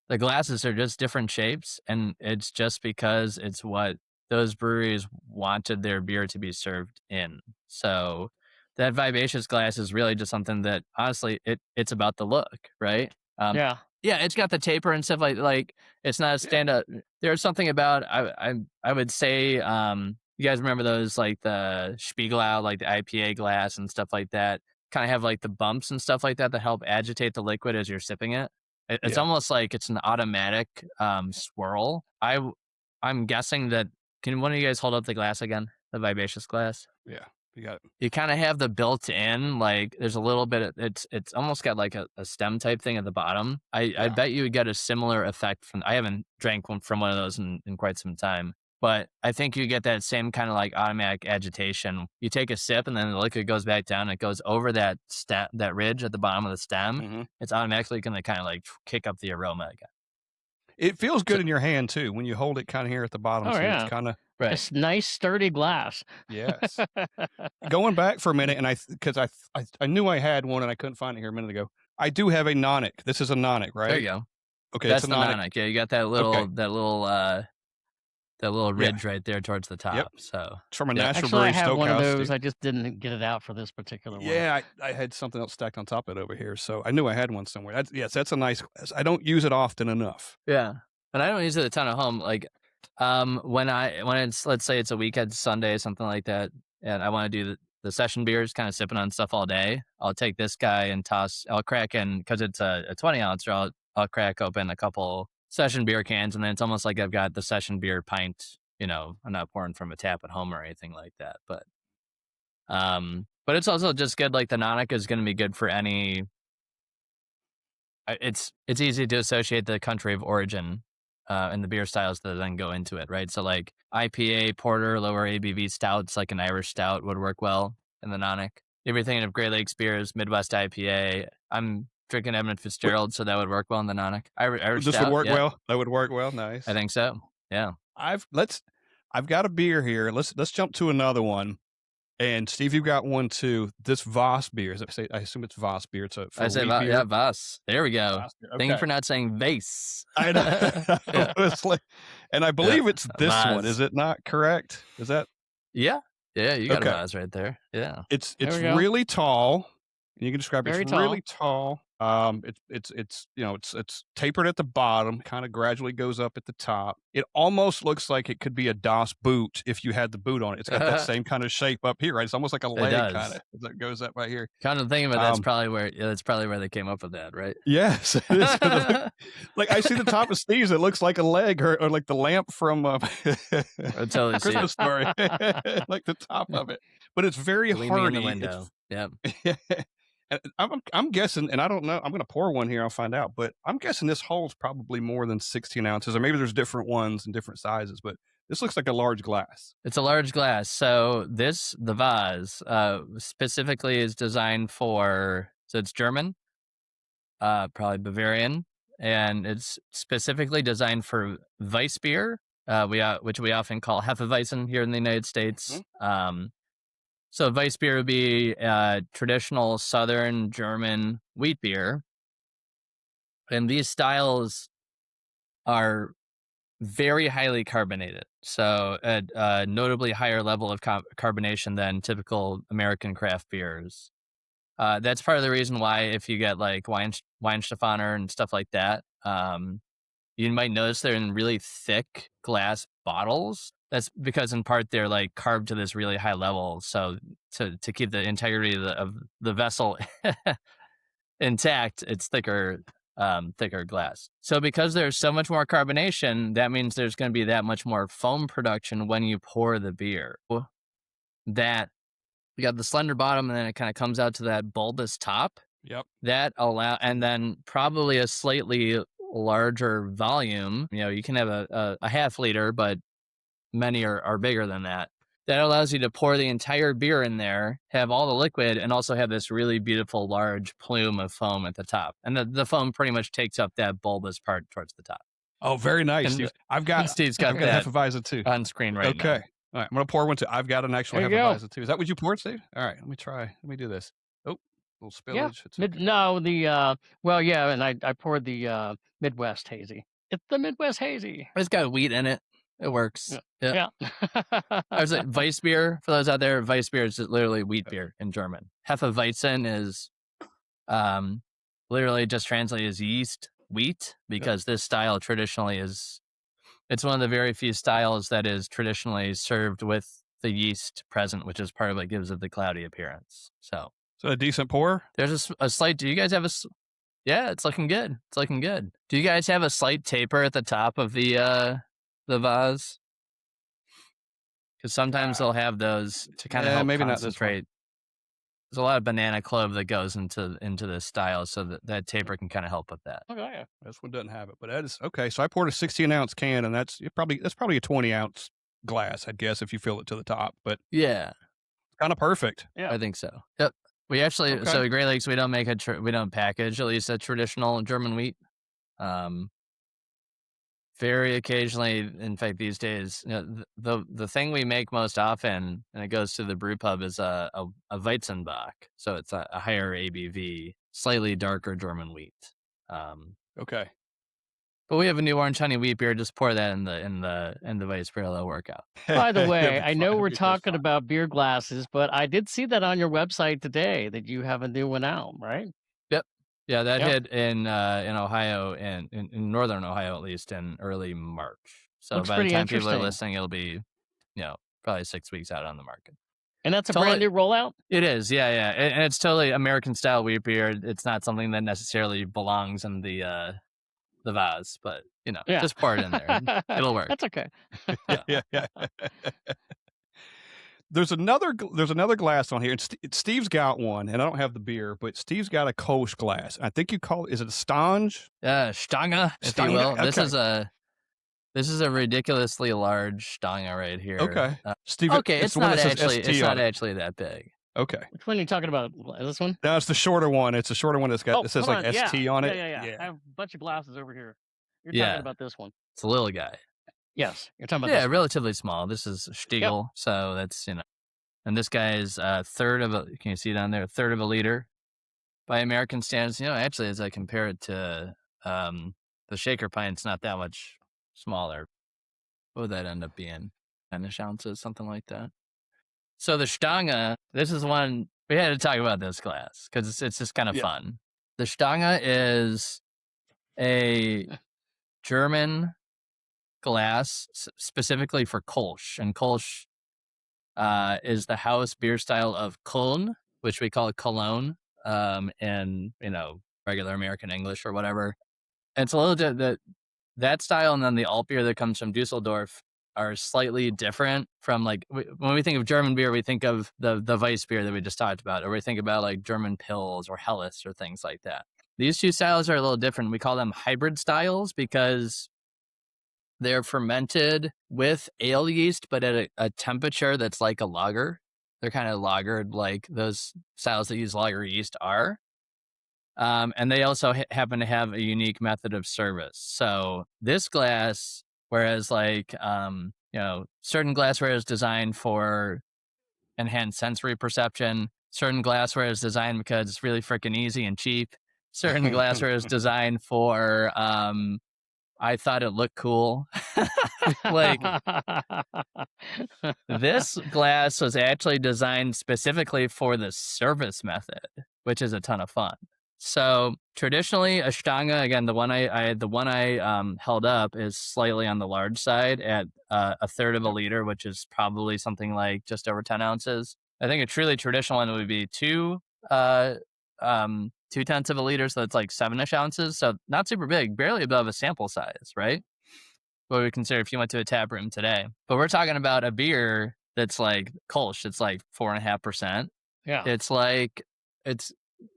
The glasses are just different shapes, and it's just because it's what those breweries wanted their beer to be served in. So that Vivacious glass is really just something that, honestly, it's about the look, right? Yeah, it's got the taper and stuff like it's not a stand-up. There's something about I would say, you guys remember those, like the Spiegelau, like the IPA glass and stuff like that, kind of have like the bumps and stuff like that help agitate the liquid as you're sipping it. It's almost like it's an automatic swirl. I'm guessing that. Can one of you guys hold up the glass again? The Vivacious glass? Yeah, you got it. You kind of have the built-in, like there's a little bit of, it's almost got like a stem type thing at the bottom. I bet you would get a similar effect from, I haven't drank one from one of those in quite some time, but I think you get that same kind of like automatic agitation. You take a sip and then the liquid goes back down. It goes over that ridge at the bottom of the stem. Mm-hmm. It's automatically going to kind of like kick up the aroma again. It feels good in your hand too when you hold it kind of here at the bottom. Oh, so yeah. It's kind of right. It's nice, sturdy glass. Yes. Going back for a minute, and because I knew I had one and I couldn't find it here a minute ago. I do have a nonic. This is a nonic, right? There you go. Okay, that's it's the a nonic. nonic. Yeah, you got that little ridge Yeah. right there towards the top. Yep. So It's from a Yeah. Natural Actually, I Brewery have one of Stokehouse. those. I just didn't get it out for this particular one. Yeah, I had something else stacked on top of it over here, so I knew I had one somewhere. That's a nice glass. I don't use it often enough. yeah, and I don't use it a ton at home. Like, when it's, let's say it's a weekend Sunday, something like that, and I want to do the session beers, kind of sipping on stuff all day, I'll take this guy and I'll crack in, because it's a 20 ounce, or I'll crack open a couple session beer cans, and then it's almost like I've got the session beer pint. I'm not pouring from a tap at home or anything like that, but it's also just good. Like the nonic is going to be good for any. It's easy to associate the country of origin and the beer styles that then go into it, right? So like IPA, porter, lower ABV stouts, like an Irish stout would work well in the nonic. If you're thinking of Great Lakes beers, Midwest IPA, I'm drinking Edmund Fitzgerald, so that would work well in the nonic. Irish This stout, would work yeah. well. That would work well. Nice. I think so. Yeah. I've got a beer here. Let's jump to another one. And Steve, you've got one too. This Voss beer. I assume it's Voss beer. It's I say wheat beer. yeah, Voss. There we go. Voss beer. Thank you Okay. for not saying vase. I know. Yeah. And I believe it's this Voss. one. Is it not correct? Is that? Yeah, you got Okay. a Voss right there. Yeah. It's There we go. really tall. You can describe it. Very It's tall. really tall. It's tapered at the bottom, kind of gradually goes up at the top. It almost looks like it could be a DOS boot if you had the boot on it. It's got that same kind of shape up here, right? It's almost like a leg does. kind of that goes up right here. Kind of thinking about that's probably where they came up with that, right? Yes, it is. Like I see the top of Steve's, it looks like a leg or like the lamp from I totally see Christmas it. Story, like the top of it. But it's very Leave me in hardy. the window. Yeah. And I'm guessing, and I don't know. I'm going to pour one here. I'll find out. But I'm guessing this holds probably more than 16 ounces, or maybe there's different ones and different sizes. But this looks like a large glass. It's a large glass. So the vase, specifically is designed so it's German, probably Bavarian, and it's specifically designed for Weissbier which we often call Hefeweizen here in the United States. So Weiss beer would be traditional Southern German wheat beer. And these styles are very highly carbonated. So at a notably higher level of carbonation than typical American craft beers. That's part of the reason why if you get like Weihenstephaner and stuff like that, you might notice they're in really thick glass bottles. That's because in part they're like carved to this really high level. So to keep the integrity of the vessel intact, it's thicker glass. So because there's so much more carbonation, that means there's going to be that much more foam production when you pour the beer. That you got the slender bottom, and then it kind of comes out to that bulbous top. Yep. And then probably a slightly larger volume. You can have a half liter, but many are bigger than that. That allows you to pour the entire beer in there, have all the liquid, and also have this really beautiful large plume of foam at the top. And the foam pretty much takes up that bulbous part towards the top. Oh, very nice. And Steve. Steve's got that that Hefeweizen too on screen right now. Okay. All right. I'm going to pour one too. I've got an actual There you go. Hefeweizen too. Is that what you poured, Steve? All right. Let me try. Let me do this. Oh, a little spillage. Yeah. It's okay. No, and I poured the Midwest Hazy. It's the Midwest Hazy. It's got wheat in it. It works. Yeah. I was like, Weiss beer, for those out there, Weiss beer is just literally wheat beer in German. Hefeweizen is literally just translated as yeast wheat, because this style traditionally it's one of the very few styles that is traditionally served with the yeast present, which is part of what gives it the cloudy appearance. So a decent pour? There's a slight, do you guys have yeah, it's looking good. It's looking good. Do you guys have a slight taper at the top of the vase? Because sometimes they'll have those to kind of help maybe concentrate. There's a lot of banana clove that goes into this style, so that taper can kind of help with that. Okay, yeah. This one doesn't have it, but that is okay. So I poured a 16-ounce can, and that's probably a 20-ounce glass, I'd guess, if you fill it to the top. But yeah, kind of perfect. Yeah, I think so. Yep. We actually so at Great Lakes we don't make we don't package at least a traditional German wheat. Very occasionally, in fact, these days, the thing we make most often, and it goes to the brew pub, is a Weizenbach. So it's a higher ABV, slightly darker German wheat. Okay. But we have a new orange honey wheat beer. Just pour that in the Weiss beer. That'll work out. By the way, I know we're talking about beer glasses, but I did see that on your website today that you have a new one out, right? Yep. Yeah, that hit in Ohio and in northern Ohio, at least, in early March. So Looks by the pretty time people are interesting. listening, it'll be, probably 6 weeks out on the market. And that's a brand new rollout? It is, yeah. And it's totally American style wheat beer. It's not something that necessarily belongs in the vase, but just pour it in there. It'll work. That's okay. yeah. There's another glass on here. And Steve's got one, and I don't have the beer, but Steve's got a Kölsch glass. I think you call it. Is it a stange? Stange, if you will. Okay. This is a ridiculously large Stange right here. Okay, Steve. Okay, it's not actually that big. Okay. Which one are you talking about? This one? No, it's the shorter one. It's the shorter one it says like ST on it. Yeah. I have a bunch of glasses over here. You're talking about this one. It's a little guy. Yes, you're talking about this one. Relatively small. This is Stiegel, so that's and this guy is a third of a. Can you see down there? A third of a liter by American standards. Actually, as I compare it to the shaker pint, it's not that much smaller. What would that end up being? 10-ish ounces, something like that. So the Stange, this is one we had to talk about this glass because it's just kind of fun. The Stange is a German glass specifically for Kölsch, and Kölsch is the house beer style of Köln, which we call Cologne in regular American English or whatever. And it's a little that style, and then the alt beer that comes from Dusseldorf are slightly different from when we think of German beer, we think of the Weiss beer that we just talked about, or we think about like German Pils or Helles or things like that. These two styles are a little different. We call them hybrid styles because they're fermented with ale yeast, but at a temperature that's like a lager. They're kind of lagered like those styles that use lager yeast are. And they also happen to have a unique method of service. So this glass Whereas like, certain glassware is designed for enhanced sensory perception. Certain glassware is designed because it's really freaking easy and cheap. Certain glassware is designed for, I thought it looked cool. Like, this glass was actually designed specifically for the service method, which is a ton of fun. So traditionally, a stange, again, the one I held up is slightly on the large side at a third of a liter, which is probably something like just over 10 ounces. I think a truly traditional one would be 2/10 of a liter, so it's like 7-ish ounces. So not super big, barely above a sample size, right? What we consider if you went to a tap room today. But we're talking about a beer that's like Kölsch. It's like 4.5%. Yeah. It's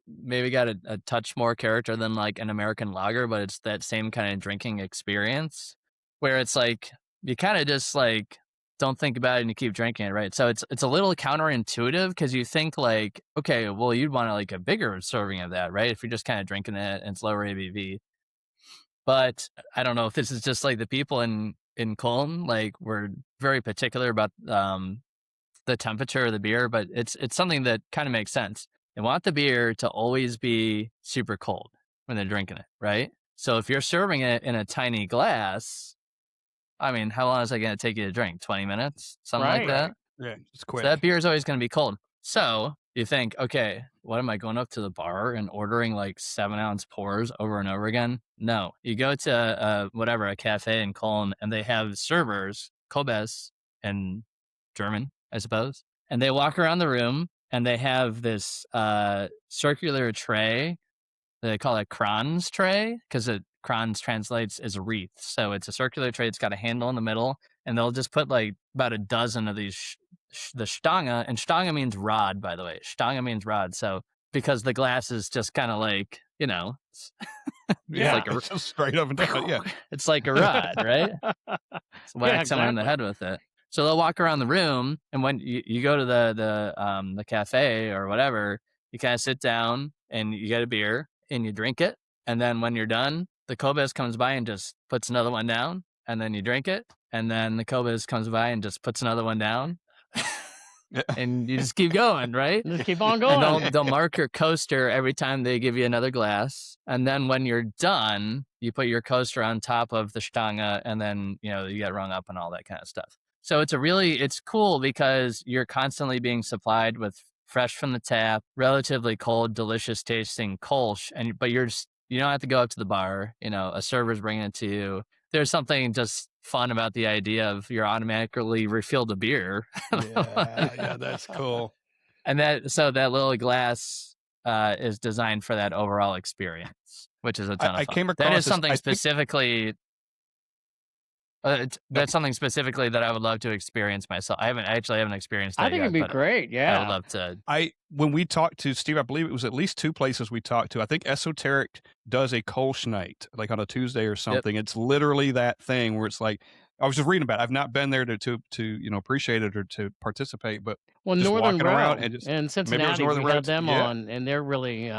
maybe got a touch more character than like an American lager, but it's that same kind of drinking experience where it's like you kind of just like don't think about it and you keep drinking it, right? So it's a little counterintuitive because you think like, okay, well, you'd want like a bigger serving of that, right? If you're just kind of drinking it and it's lower ABV. But I don't know if this is just like the people in Köln, like we're very particular about the temperature of the beer, but it's something that kind of makes sense. They want the beer to always be super cold when they're drinking it, right? So if you're serving it in a tiny glass, I mean, how long is it going to take you to drink? 20 minutes? Something like that? Yeah, it's quick. So that beer is always going to be cold. So you think, okay, what am I going up to the bar and ordering like 7-ounce pours over and over again? No, you go to a cafe in Köln, and they have servers, Kobes in German, I suppose, and they walk around the room and they have this circular tray. They call it Kranz tray because Kranz translates as a wreath. So it's a circular tray. It's got a handle in the middle, and they'll just put like about a dozen of these the stange, and stange means rod, by the way. Stange means rod. So because the glass is just kind of like, it's like it's just straight up and down. Yeah, it's like a rod, right? Whack someone in the head with it. So they'll walk around the room, and when you go to the cafe or whatever, you kind of sit down and you get a beer and you drink it, and then when you're done, the Kobes comes by and just puts another one down, and then you drink it, and then the Kobes comes by and just puts another one down. And you just keep going, right? Just keep on going. And they'll mark your coaster every time they give you another glass. And then when you're done, you put your coaster on top of the stange, and then, you get rung up and all that kind of stuff. So it's cool because you're constantly being supplied with fresh from the tap, relatively cold, delicious tasting Kölsch. But you don't have to go up to the bar. A server's bringing it to you. There's something just fun about the idea of you're automatically refilled a beer. yeah, that's cool. And that little glass is designed for that overall experience, which is a ton of fun. I came across that is something specifically. That's something specifically that I would love to experience myself. I haven't experienced that I think yet, it'd be great. Yeah, I would love to. When we talked to Steve, I believe it was at least 2 places we talked to. I think Esoteric does a Kölsch night, like on a Tuesday or something. Yep. It's literally that thing where it's like, I was just reading about it. I've not been there to appreciate it or to participate, but Northern around and Cincinnati, we had them on, and they're really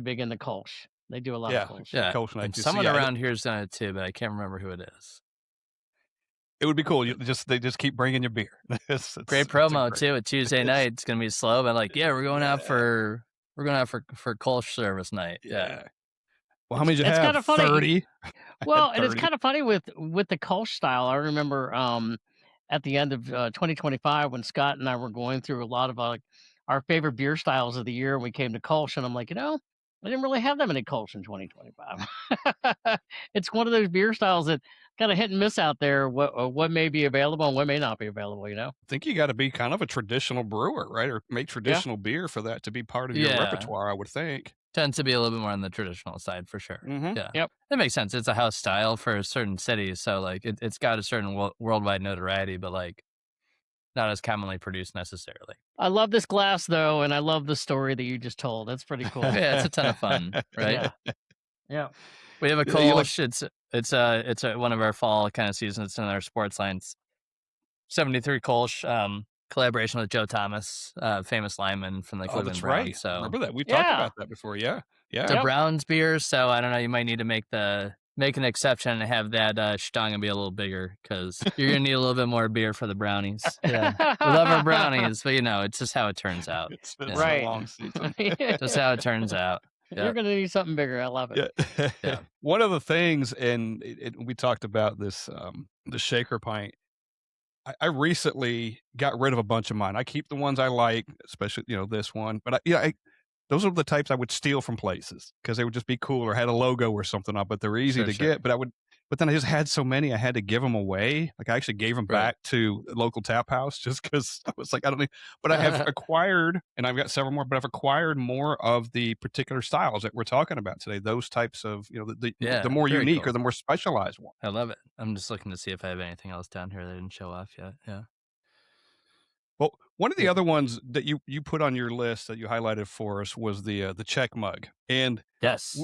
big into Kölsch. They do a lot of Kölsch. Yeah, Kölsch night. Someone around here's done it too, but I can't remember who it is. It would be cool. They just keep bringing you beer. Great promo too. A Tuesday night, it's gonna be slow, but like, we're going out for Kölsch service night. Yeah. Well, how many did you have? Kind of funny. 30. Well, and it's kind of funny with the Kölsch style. I remember at the end of 2025 when Scott and I were going through a lot of our favorite beer styles of the year, and we came to Kölsch, and I'm like, I didn't really have that many Kölsch in 2025. It's one of those beer styles that kind of hit and miss out there. What may be available and what may not be available. I think you got to be kind of a traditional brewer, right, or make traditional beer for that to be part of your repertoire. I would think tends to be a little bit more on the traditional side for sure. Mm-hmm. Yeah, yep, that makes sense. It's a house style for certain cities, so like it's got a certain worldwide notoriety, but like not as commonly produced necessarily. I love this glass though, and I love the story that you just told. That's pretty cool. Yeah, it's a ton of fun, right? Yeah. We have a Kölsch. It's one of our fall kind of seasons in our sports lines. 73 Kölsch, collaboration with Joe Thomas, famous lineman from the Cleveland Browns. Right. So remember that we talked about that before. Yeah. The Browns beer. So I don't know. You might need to make the make an exception and have that stange be a little bigger because you're gonna need a little bit more beer for the brownies. Yeah, we love our brownies, but it's just how it turns out. It's been Right. a long season. Just how it turns out. You're going to need something bigger. I love it. Yeah. Yeah. One of the things, and we talked about this, the shaker pint. I recently got rid of a bunch of mine. I keep the ones I like, especially this one. But those are the types I would steal from places because they would just be cool or had a logo or something up, but they're easy to get. But then I just had so many, I had to give them away. Like I actually gave them back to a local tap house just because I was like, I don't need. But I have acquired, and I've got several more. But I've acquired more of the particular styles that we're talking about today. Those types of, the more unique or the more specialized one. I love it. I'm just looking to see if I have anything else down here that I didn't show off yet. Yeah. Well, one of the other ones that you put on your list that you highlighted for us was the Czech mug, and yes,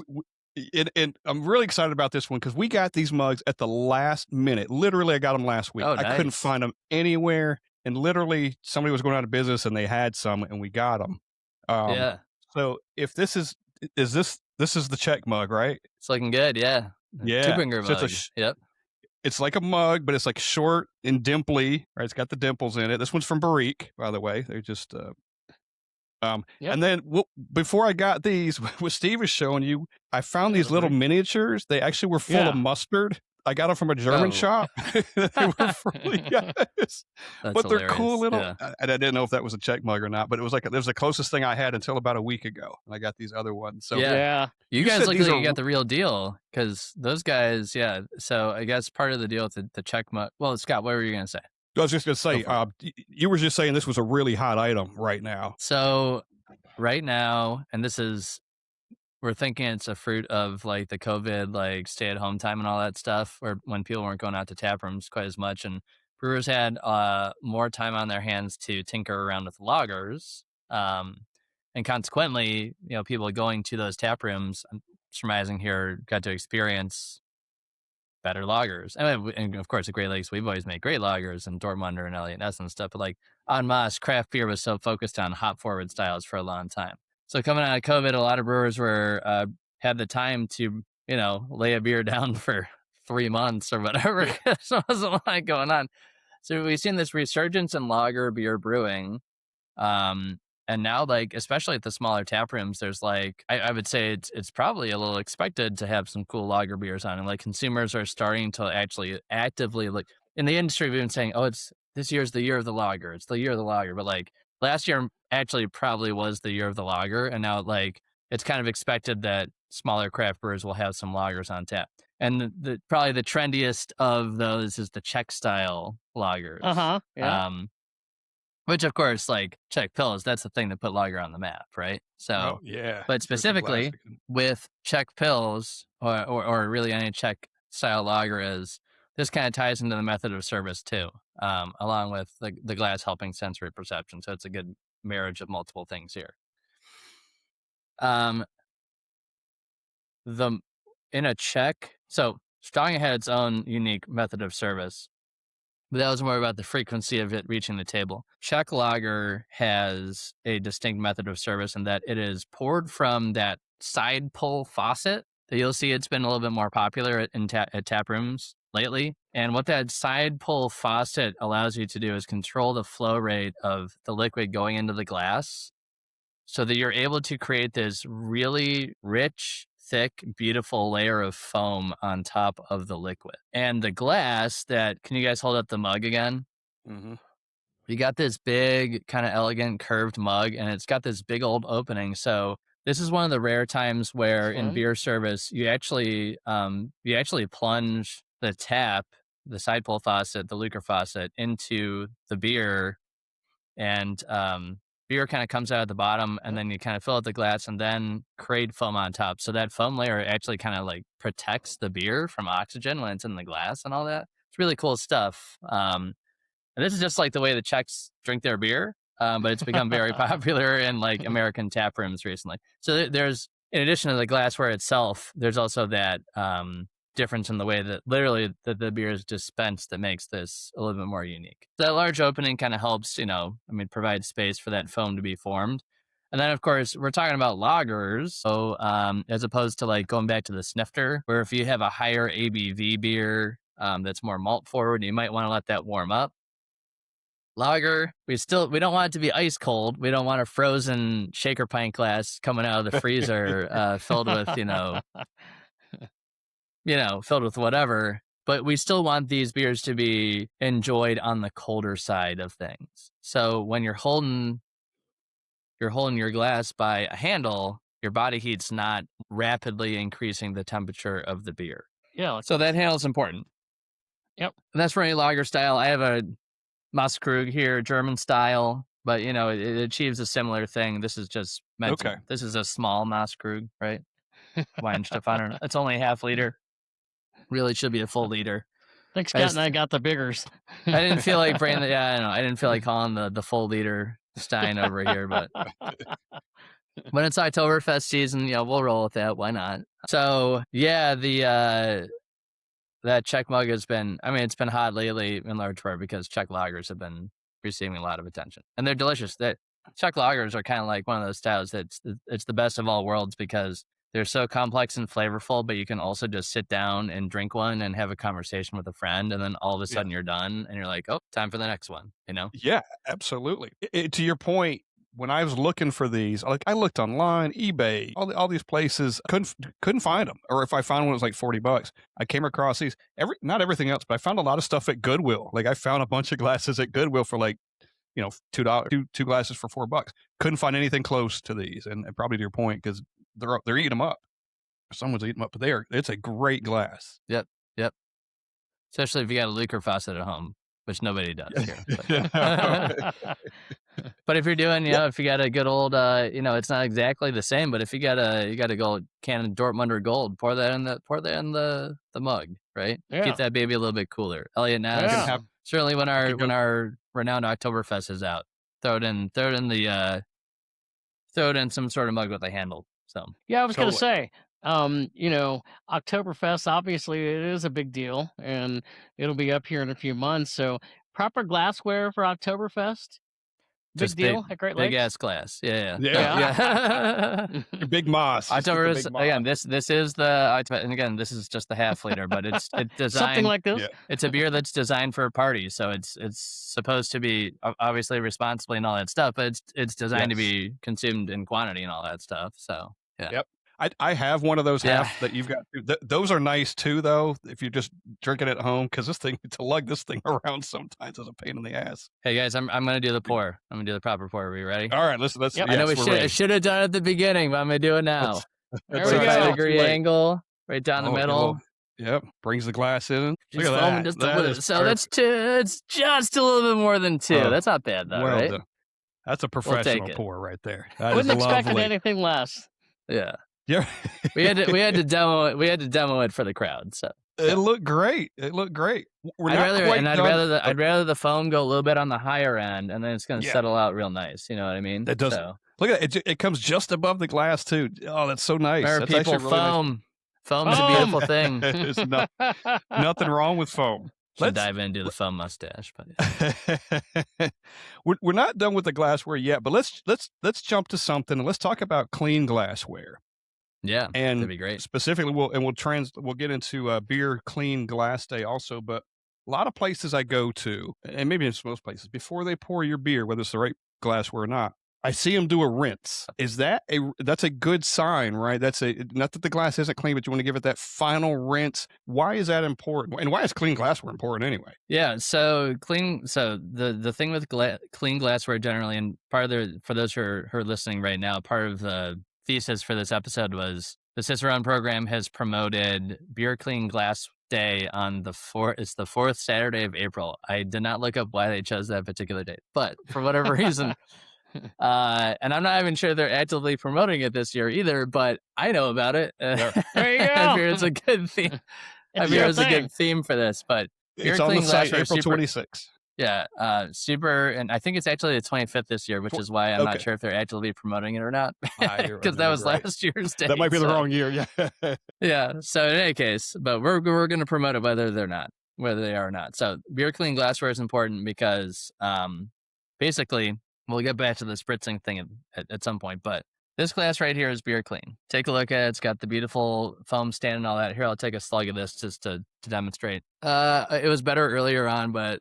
and I'm really excited about this one because we got these mugs at the last minute. Literally, I got them last week. Oh, I couldn't find them anywhere, and literally somebody was going out of business and they had some, and we got them. Yeah. So if this is the Czech mug, right? It's looking good. Yeah. Yeah. Two-finger So mug. Yep. It's like a mug, but it's like short and dimply, right? It's got the dimples in it. This one's from Brewery, by the way. They're just, Yep. And then before I got these, what Steve was showing you, I found these little miniatures. They actually were full of mustard. I got them from a German shop. They were really yes. But they're cool little. Yeah. And I didn't know if that was a Czech mug or not, but it was the closest thing I had until about a week ago. And I got these other ones. So Yeah. You guys said look these like are- you got the real deal because those guys, yeah. So I guess part of the deal with the Czech mug. Well, Scott, what were you going to say? I was just going to say, you were just saying this was a really hot item right now. So right now, and we're thinking it's a fruit of like the COVID, like stay at home time and all that stuff, where when people weren't going out to tap rooms quite as much, and brewers had more time on their hands to tinker around with lagers, and consequently, people going to those tap rooms, I'm surmising here, got to experience better lagers. And of course, at Great Lakes, we've always made great lagers, and Dortmunder and Elliot Ness and stuff. But like en masse, craft beer was so focused on hop forward styles for a long time. So coming out of COVID, a lot of brewers had the time to, lay a beer down for 3 months or whatever. So there wasn't a lot going on. So we've seen this resurgence in lager beer brewing. And now, like, especially at the smaller tap rooms, there's like, I would say it's probably a little expected to have some cool lager beers on. And like consumers are starting to actually actively look. In the industry, we've been saying, this year's the year of the lager. It's the year of the lager. But like last year actually probably was the year of the lager. And now like it's kind of expected that smaller craft brewers will have some lagers on tap. And probably the trendiest of those is the Czech-style lagers. Yeah. Which, of course, like Czech Pils, that's the thing that put lager on the map, right? So, yeah. But specifically with Czech Pils or really any Czech style lager is, this kind of ties into the method of service too, along with the glass helping sensory perception. So it's a good marriage of multiple things here. In a Czech, so Stange had its own unique method of service, but that was more about the frequency of it reaching the table. Czech lager has a distinct method of service in that it is poured from that side pull faucet that you'll see. It's been a little bit more popular at tap rooms lately. And what that side pull faucet allows you to do is control the flow rate of the liquid going into the glass so that you're able to create this really rich, thick, beautiful layer of foam on top of the liquid. And the glass can you guys hold up the mug again? Mm-hmm. You got this big, kind of elegant curved mug, and it's got this big old opening. So this is one of the rare times where in beer service, you actually plunge the tap, the side pull faucet, the Lucre faucet into the beer, and beer kind of comes out at the bottom, and then you kind of fill out the glass and then create foam on top. So that foam layer actually kind of like protects the beer from oxygen when it's in the glass and all that. It's really cool stuff. And this is just like the way the Czechs drink their beer, but it's become very popular in like American tap rooms recently. So there's, in addition to the glassware itself, there's also that difference in the way that literally the beer is dispensed that makes this a little bit more unique. That large opening kind of helps, provide space for that foam to be formed. And then, of course, we're talking about lagers. So as opposed to like going back to the snifter, where if you have a higher ABV beer that's more malt forward, you might want to let that warm up. Lager, we don't want it to be ice cold. We don't want a frozen shaker pint glass coming out of the freezer filled with, filled with whatever. But we still want these beers to be enjoyed on the colder side of things. So when you're holding your glass by a handle, your body heat's not rapidly increasing the temperature of the beer. Yeah. So that handle's important. Yep. And that's for any lager style. I have a Maßkrug here, German style, but it achieves a similar thing. This is just meant this is a small Maßkrug, right? Weinstefan. It's only a half liter. Really should be a full liter. I think Scott and I got the biggers. I didn't feel like bringing I didn't feel like calling the full liter Stein over here, but when it's Oktoberfest season, we'll roll with that. Why not? So yeah, that Czech mug has been, it's been hot lately in large part because Czech lagers have been receiving a lot of attention. And they're delicious. Czech lagers are kind of like one of those styles it's the best of all worlds because they're so complex and flavorful, but you can also just sit down and drink one and have a conversation with a friend. And then all of a sudden you're done and you're like, oh, time for the next one, Yeah, absolutely. To your point, when I was looking for these, I looked online, eBay, all these places, couldn't find them. Or if I found one, it was like $40. I came across these, not everything else, but I found a lot of stuff at Goodwill. Like I found a bunch of glasses at Goodwill for like, $2, two glasses for $4. Couldn't find anything close to these, and probably to your point, because they're eating them up. Someone's eating them up, but it's a great glass. Yep. Especially if you got a Luker faucet at home, which nobody does here. But if you're doing, if you got a good old, it's not exactly the same, but if you got a gold can of Dortmunder Gold, pour that in the mug, right? Yeah. Keep that baby a little bit cooler. Elliot Ness, certainly when our renowned Oktoberfest is out, throw it in some sort of mug with a handle. So yeah, I was gonna say, Oktoberfest, obviously it is a big deal, and it'll be up here in a few months. So proper glassware for Oktoberfest. Big deal at Great Lakes. Big ass glass. Yeah. Your big moss. Oktoberfest, again, this is and again, this is just the half liter, but it's designed something like this. Yeah. It's a beer that's designed for a party, so it's supposed to be obviously responsibly and all that stuff, but it's designed to be consumed in quantity and all that stuff. So yeah. Yep. I have one of those half that you've got. Those are nice too, though, if you're just drinking at home, because to lug this thing around sometimes is a pain in the ass. Hey guys, I'm going to do the pour. I'm going to do the proper pour. Are we ready? All right, let's. Yep. I know I should have done it at the beginning, but I'm going to do it now. There we go. 45-degree angle, right down the middle. Yep, brings the glass in. Just Look at that. So that's two. It's just a little bit more than two. That's not bad though, right? Done. That's a professional pour right there. That Wasn't is expecting lovely. anything less. Yeah. Yeah, we had to demo it. We had to demo it for the crowd. So it looked great. I'd rather the foam go a little bit on the higher end, and then it's going to settle out real nice. You know what I mean? That does. So, look at it. It comes just above the glass too. Oh, that's so nice. Remember, That's people, actually really foam. Nice. Foam's a beautiful thing. There's nothing wrong with foam. Let's dive into the foam mustache. But we're not done with the glassware yet, but let's jump to something and let's talk about clean glassware. Yeah, and that'd be great. Specifically, we'll get into beer clean glass day also. But a lot of places I go to, and maybe in most places, before they pour your beer, whether it's the right glassware or not, I see them do a rinse. That's a good sign, right? Not that the glass isn't clean, but you want to give it that final rinse. Why is that important? And why is clean glassware important anyway? Yeah, so the thing with clean glassware generally, and for those who are listening right now, part of the thesis for this episode was the Cicerone program has promoted Beer Clean Glass Day on the fourth Saturday of April. I did not look up why they chose that particular date, but for whatever reason, and I'm not even sure they're actively promoting it this year either, but I know about it. There you go. I fear it's a good theme. I fear it's a good theme for this, but it's on the site April 26th. Yeah, super, and I think it's actually the 25th this year, which is why I'm not sure if they're actively promoting it or not, because that was last year's date. That might be the wrong year, yeah. Yeah, so in any case, but we're going to promote it whether they are or not. So beer clean glassware is important because basically We'll get back to the spritzing thing at some point, but this glass right here is beer clean. Take a look at it. It's got the beautiful foam stand and all that. Here, I'll take a slug of this just to demonstrate. It was better earlier on, but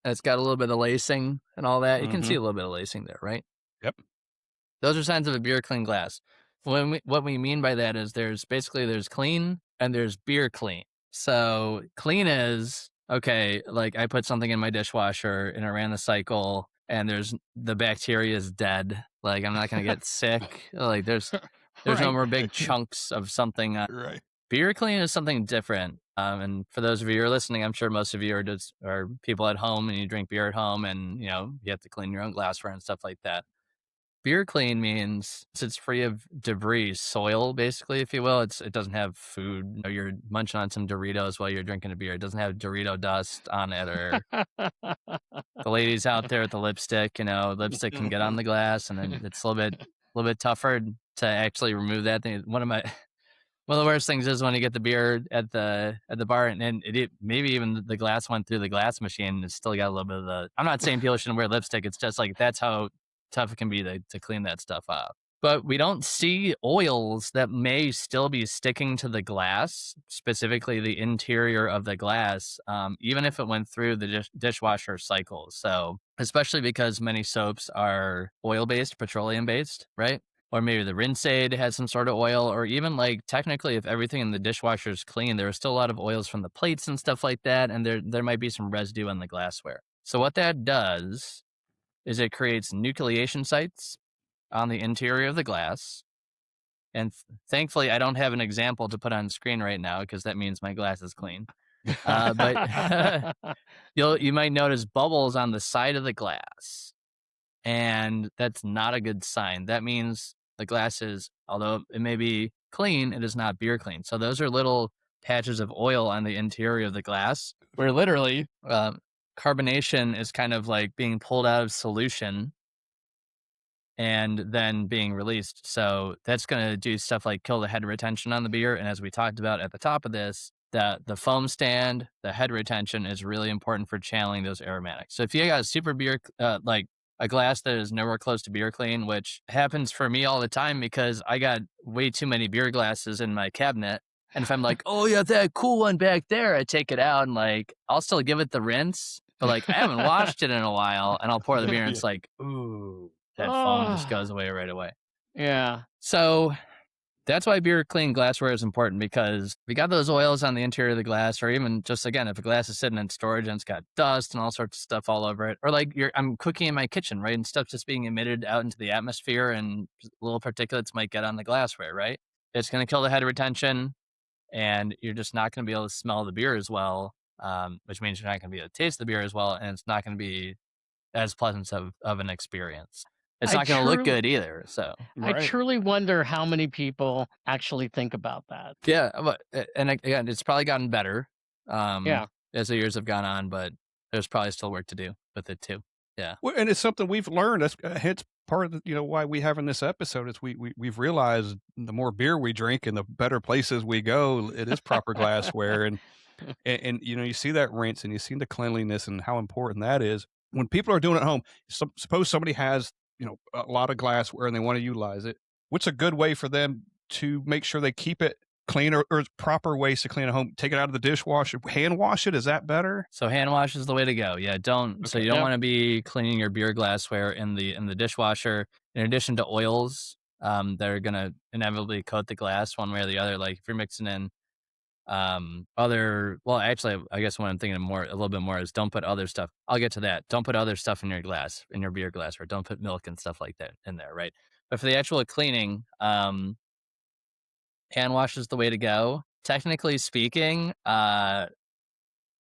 it's got a little bit of lacing and all that. You can see a little bit of lacing there, right? Yep. Those are signs of a beer clean glass. What we mean by that is there's clean and there's beer clean. So clean is, okay, like I put something in my dishwasher and it ran the cycle and the bacteria is dead. Like I'm not going to get sick. Like there's no more big chunks of something. Right. Beer clean is something different. And for those of you who are listening, I'm sure most of you are people at home and you drink beer at home and, you have to clean your own glassware and stuff like that. Beer clean means it's free of debris, soil, basically, if you will. It doesn't have food. You're munching on some Doritos while you're drinking a beer. It doesn't have Dorito dust on it, or the ladies out there with the lipstick. Lipstick can get on the glass, and then it's a little bit tougher to actually remove that thing. One of the worst things is when you get the beer at the bar, and it maybe even the glass went through the glass machine, and it's still got a little bit of the. I'm not saying people shouldn't wear lipstick. It's just like that's how tough it can be to clean that stuff off. But we don't see oils that may still be sticking to the glass, specifically the interior of the glass, even if it went through the dishwasher cycle. So especially because many soaps are oil-based, petroleum-based, right? Or maybe the rinse aid has some sort of oil, or even like technically if everything in the dishwasher is clean, there are still a lot of oils from the plates and stuff like that, and there might be some residue on the glassware. So what that does is it creates nucleation sites on the interior of the glass. And thankfully, I don't have an example to put on screen right now because that means my glass is clean. But you might notice bubbles on the side of the glass. And that's not a good sign. That means the glass is, although it may be clean, it is not beer clean. So those are little patches of oil on the interior of the glass where literally carbonation is kind of like being pulled out of solution and then being released. So that's going to do stuff like kill the head retention on the beer. And as we talked about at the top of this, the foam stand, the head retention is really important for channeling those aromatics. So if you got a super beer, like a glass that is nowhere close to beer clean, which happens for me all the time because I got way too many beer glasses in my cabinet. And if I'm like, oh yeah, that cool one back there, I take it out and like, I'll still give it the rinse. But like I haven't washed it in a while, and I'll pour the beer, and it's like, ooh, that foam just goes away right away. Yeah. So that's why beer clean glassware is important, because we got those oils on the interior of the glass, or even just again, if a glass is sitting in storage and it's got dust and all sorts of stuff all over it, or like I'm cooking in my kitchen, right, and stuff just being emitted out into the atmosphere, and little particulates might get on the glassware, right? It's going to kill the head retention, and you're just not going to be able to smell the beer as well. Which means you're not going to be able to taste the beer as well, and it's not going to be as pleasant of an experience. It's not going to look good either. So I truly wonder how many people actually think about that. Yeah, and again, it's probably gotten better as the years have gone on, but there's probably still work to do with it too. Yeah, well, and it's something we've learned. That's hence part of why we have in this episode is we've realized the more beer we drink and the better places we go, it is proper glassware and you see that rinse and you see the cleanliness and how important that is. When people are doing it at home, suppose somebody has, a lot of glassware and they want to utilize it. What's a good way for them to make sure they keep it clean, or proper ways to clean at home? Take it out of the dishwasher, hand wash it. Is that better? So hand wash is the way to go. Yeah. So you don't want to be cleaning your beer glassware in the dishwasher. In addition to oils, that are going to inevitably coat the glass one way or the other. Like if you're mixing in, actually, I guess what I'm thinking a little bit more is don't put other stuff. I'll get to that. Don't put other stuff in your glass, in your beer glass, or don't put milk and stuff like that in there, right? But for the actual cleaning, hand wash is the way to go. Technically speaking,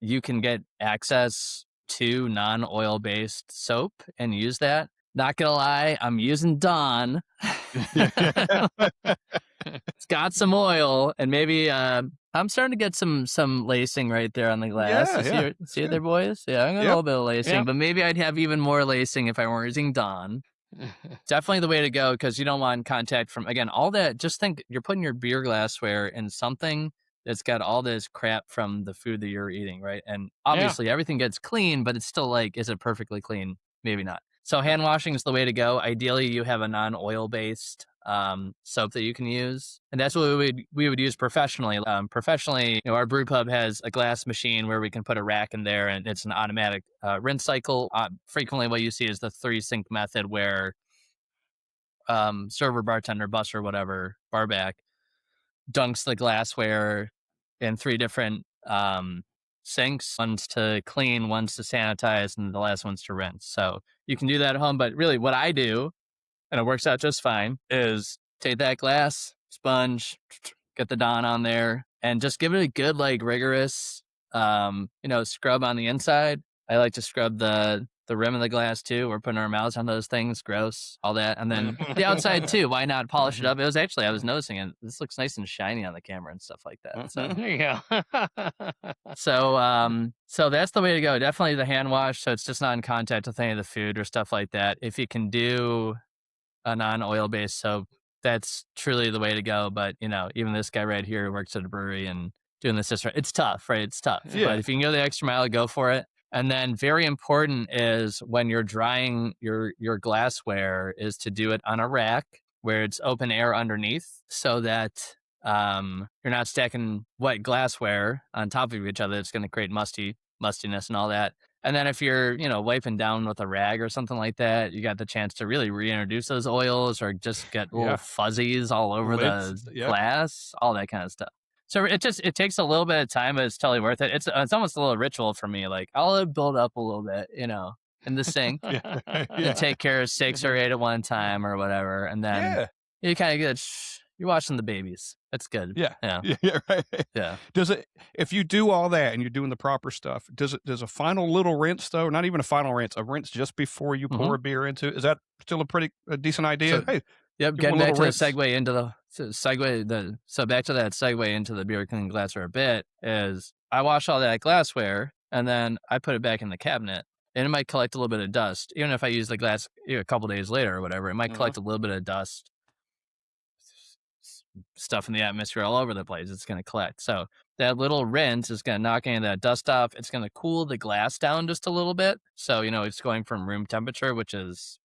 you can get access to non-oil based soap and use that. Not gonna lie, I'm using Dawn. It's got some oil, and maybe I'm starting to get some lacing right there on the glass. See it there, boys? Yeah, I'm got a little bit of lacing, but maybe I'd have even more lacing if I weren't using Dawn. Definitely the way to go, because you don't want contact from, again, all that. Just think you're putting your beer glassware in something that's got all this crap from the food that you're eating, right? And obviously everything gets clean, but it's still like, is it perfectly clean? Maybe not. So hand washing is the way to go. Ideally, you have a non-oil based soap that you can use, and that's what we would use professionally. Professionally, our brew pub has a glass machine where we can put a rack in there, and it's an automatic rinse cycle. Frequently, what you see is the 3-sink method, where server, bartender, busser, whatever, barback dunks the glassware in 3 different sinks. One's to clean, one's to sanitize, and the last one's to rinse. So you can do that at home, but really what I do, and it works out just fine, is take that glass, sponge, get the Dawn on there, and just give it a good, rigorous, scrub on the inside. I like to scrub the rim of the glass too. We're putting our mouths on those things, gross, all that. And then the outside too. Why not polish it up? It was actually, I was noticing it. This looks nice and shiny on the camera and stuff like that. So There you go. so that's the way to go. Definitely the hand wash. So it's just not in contact with any of the food or stuff like that. If you can do a non-oil based soap, that's truly the way to go. But even this guy right here who works at a brewery and doing this, it's tough, right? It's tough. Yeah. But if you can go the extra mile, go for it. And then very important is when you're drying your glassware is to do it on a rack where it's open air underneath, so that you're not stacking wet glassware on top of each other. It's going to create mustiness and all that. And then if you're, wiping down with a rag or something like that, you got the chance to really reintroduce those oils or just get little fuzzies all over the glass, all that kind of stuff. So it takes a little bit of time, but it's totally worth it. It's almost a little ritual for me. Like I'll build up a little bit, in the sink and take care of 6 or 8 at one time or whatever. And then you kind of get, you're watching the babies. That's good. Yeah. Right. Yeah. Does it, if you do all that and you're doing the proper stuff, does a final little rinse though? Not even a final rinse, a rinse just before you pour a beer into it. Is that still a decent idea? Yep. Getting back to the segue into so back to that segue into the beer cleaning glassware a bit is I wash all that glassware and then I put it back in the cabinet, and it might collect a little bit of dust. Even if I use the glass a couple days later or whatever, it might collect a little bit of dust, stuff in the atmosphere all over the place. It's going to collect. So that little rinse is going to knock any of that dust off. It's going to cool the glass down just a little bit. So, it's going from room temperature, which is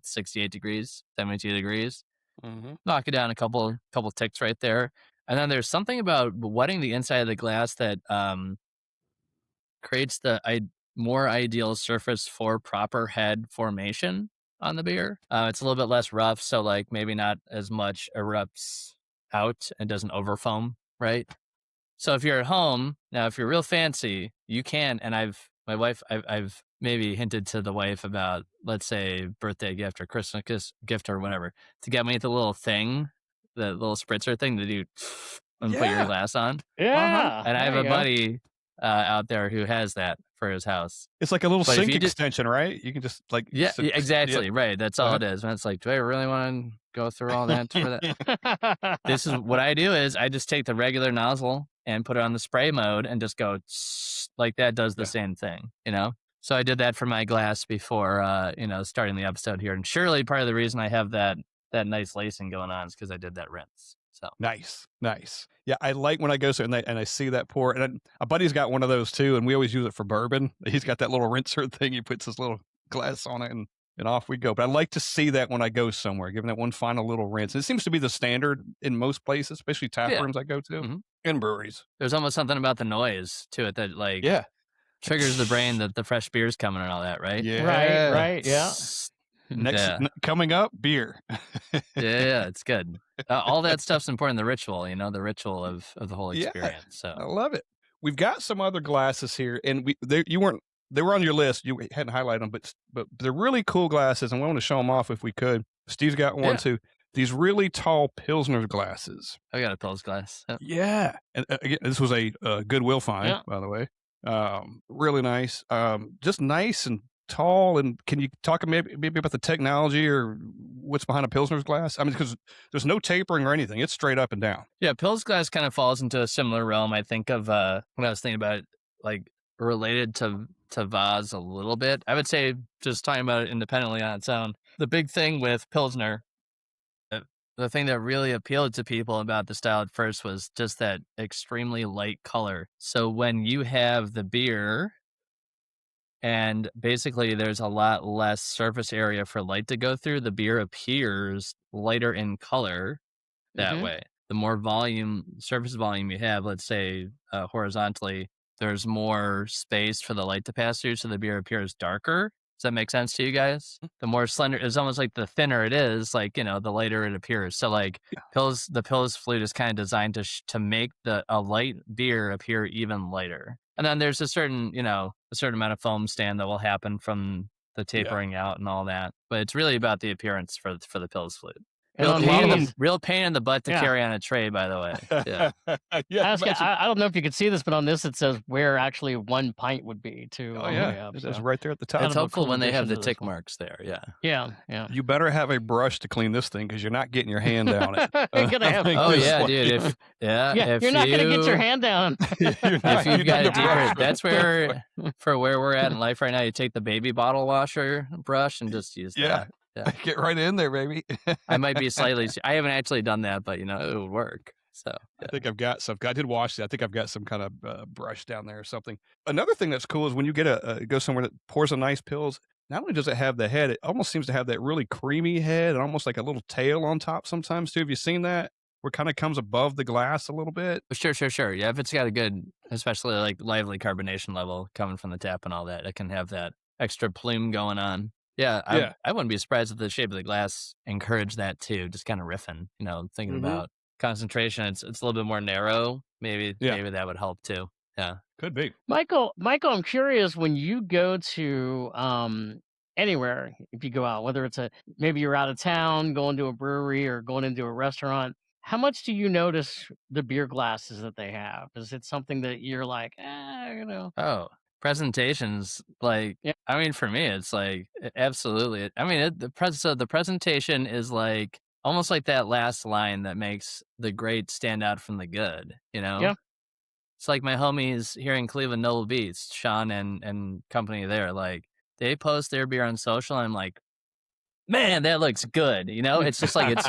68 degrees, 72 degrees. Knock it down a couple ticks right there. And then there's something about wetting the inside of the glass that creates the more ideal surface for proper head formation on the beer. It's a little bit less rough, so maybe not as much erupts out and doesn't overfoam, right? So if you're at home, now if you're real fancy, you can, and I've maybe hinted to the wife about, let's say, birthday gift or Christmas gift or whatever, to get me the little thing, the little spritzer thing that you and put your glass on. Yeah. And I have a buddy out there who has that for his house. It's like a little sink extension, right? You can just exactly. Right. That's all it is. And it's like, do I really want to go through all that for that? This is what I do is I just take the regular nozzle and put it on the spray mode and just go like that does the same thing, So I did that for my glass before, starting the episode here. And surely part of the reason I have that nice lacing going on is because I did that rinse. So nice. Yeah, I like when I go and I see that pour. And a buddy's got one of those too, and we always use it for bourbon. He's got that little rinser thing. He puts his little glass on it, and off we go. But I like to see that when I go somewhere, giving that one final little rinse. It seems to be the standard in most places, especially tap rooms I go to and breweries. There's almost something about the noise to it that triggers the brain that the fresh beer's coming and all that, right? Yeah. Right. Yeah. Coming up, beer. Yeah, it's good. All that stuff's important. The ritual, the ritual of the whole experience. So I love it. We've got some other glasses here, and they were on your list. You hadn't highlighted them, but they're really cool glasses, and we want to show them off if we could. Steve's got one too. These really tall Pilsner glasses. I got a Pils glass. Yep. Yeah, and again, this was a Goodwill find, by the way. Really nice. Just nice and tall. And can you talk maybe about the technology or what's behind a Pilsner's glass? I mean, because there's no tapering or anything. It's straight up and down. Yeah, Pils glass kind of falls into a similar realm. I think of when I was thinking about it, related to Vaz a little bit. I would say, just talking about it independently on its own, the big thing with Pilsner, the thing that really appealed to people about the style at first was just that extremely light color. So when you have the beer And basically, there's a lot less surface area for light to go through. The beer appears lighter in color that Mhm. way. The more surface volume you have, let's say horizontally, there's more space for the light to pass through, so the beer appears darker. Does that make sense to you guys? The more slender, it's almost like the thinner it is, like, the lighter it appears. So like the Pils flute is kind of designed to make a light beer appear even lighter. And then there's a certain amount of foam stand that will happen from the tapering out and all that. But it's really about the appearance for the Pils flute. And on Real pain in the butt to carry on a tray, by the way. Yeah. I don't know if you can see this, but on this it says where actually 1 pint would be too. Oh yeah, it is right there at the top. It's helpful cool when they have the addition to tick this one. marks there. Yeah. Yeah. You better have a brush to clean this thing because you're not getting your hand down it. You're gonna have- I think Oh this yeah, one- dude. If you're not gonna get your hand down. If you've got a deeper, that's where we're at in life right now. You take the baby bottle washer brush and just use that. Yeah. Get right in there, baby. I might be slightly. I haven't actually done that, but it would work. So I think I've got some. I did wash it. I think I've got some kind of brush down there or something. Another thing that's cool is when you go somewhere that pours a nice Pils. Not only does it have the head, it almost seems to have that really creamy head and almost like a little tail on top sometimes too. Have you seen that? Where it kind of comes above the glass a little bit. Sure. Yeah, if it's got a good, especially like lively carbonation level coming from the tap and all that, it can have that extra plume going on. Yeah, I wouldn't be surprised if the shape of the glass encouraged that too. Just kind of riffing, thinking about concentration. It's a little bit more narrow. Maybe that would help too. Yeah, could be. Michael, I'm curious when you go to anywhere, if you go out, whether it's maybe you're out of town, going to a brewery or going into a restaurant, how much do you notice the beer glasses that they have? Is it something that you're like, Oh, presentations, like, Yeah. I mean, for me, it's like, absolutely. I mean, the presentation is like, almost like that last line that makes the great stand out from the good, Yeah. It's like my homies here in Cleveland, Noble Beats, Sean and company there, like, they post their beer on social, and I'm like, man, that looks good, It's just like, it's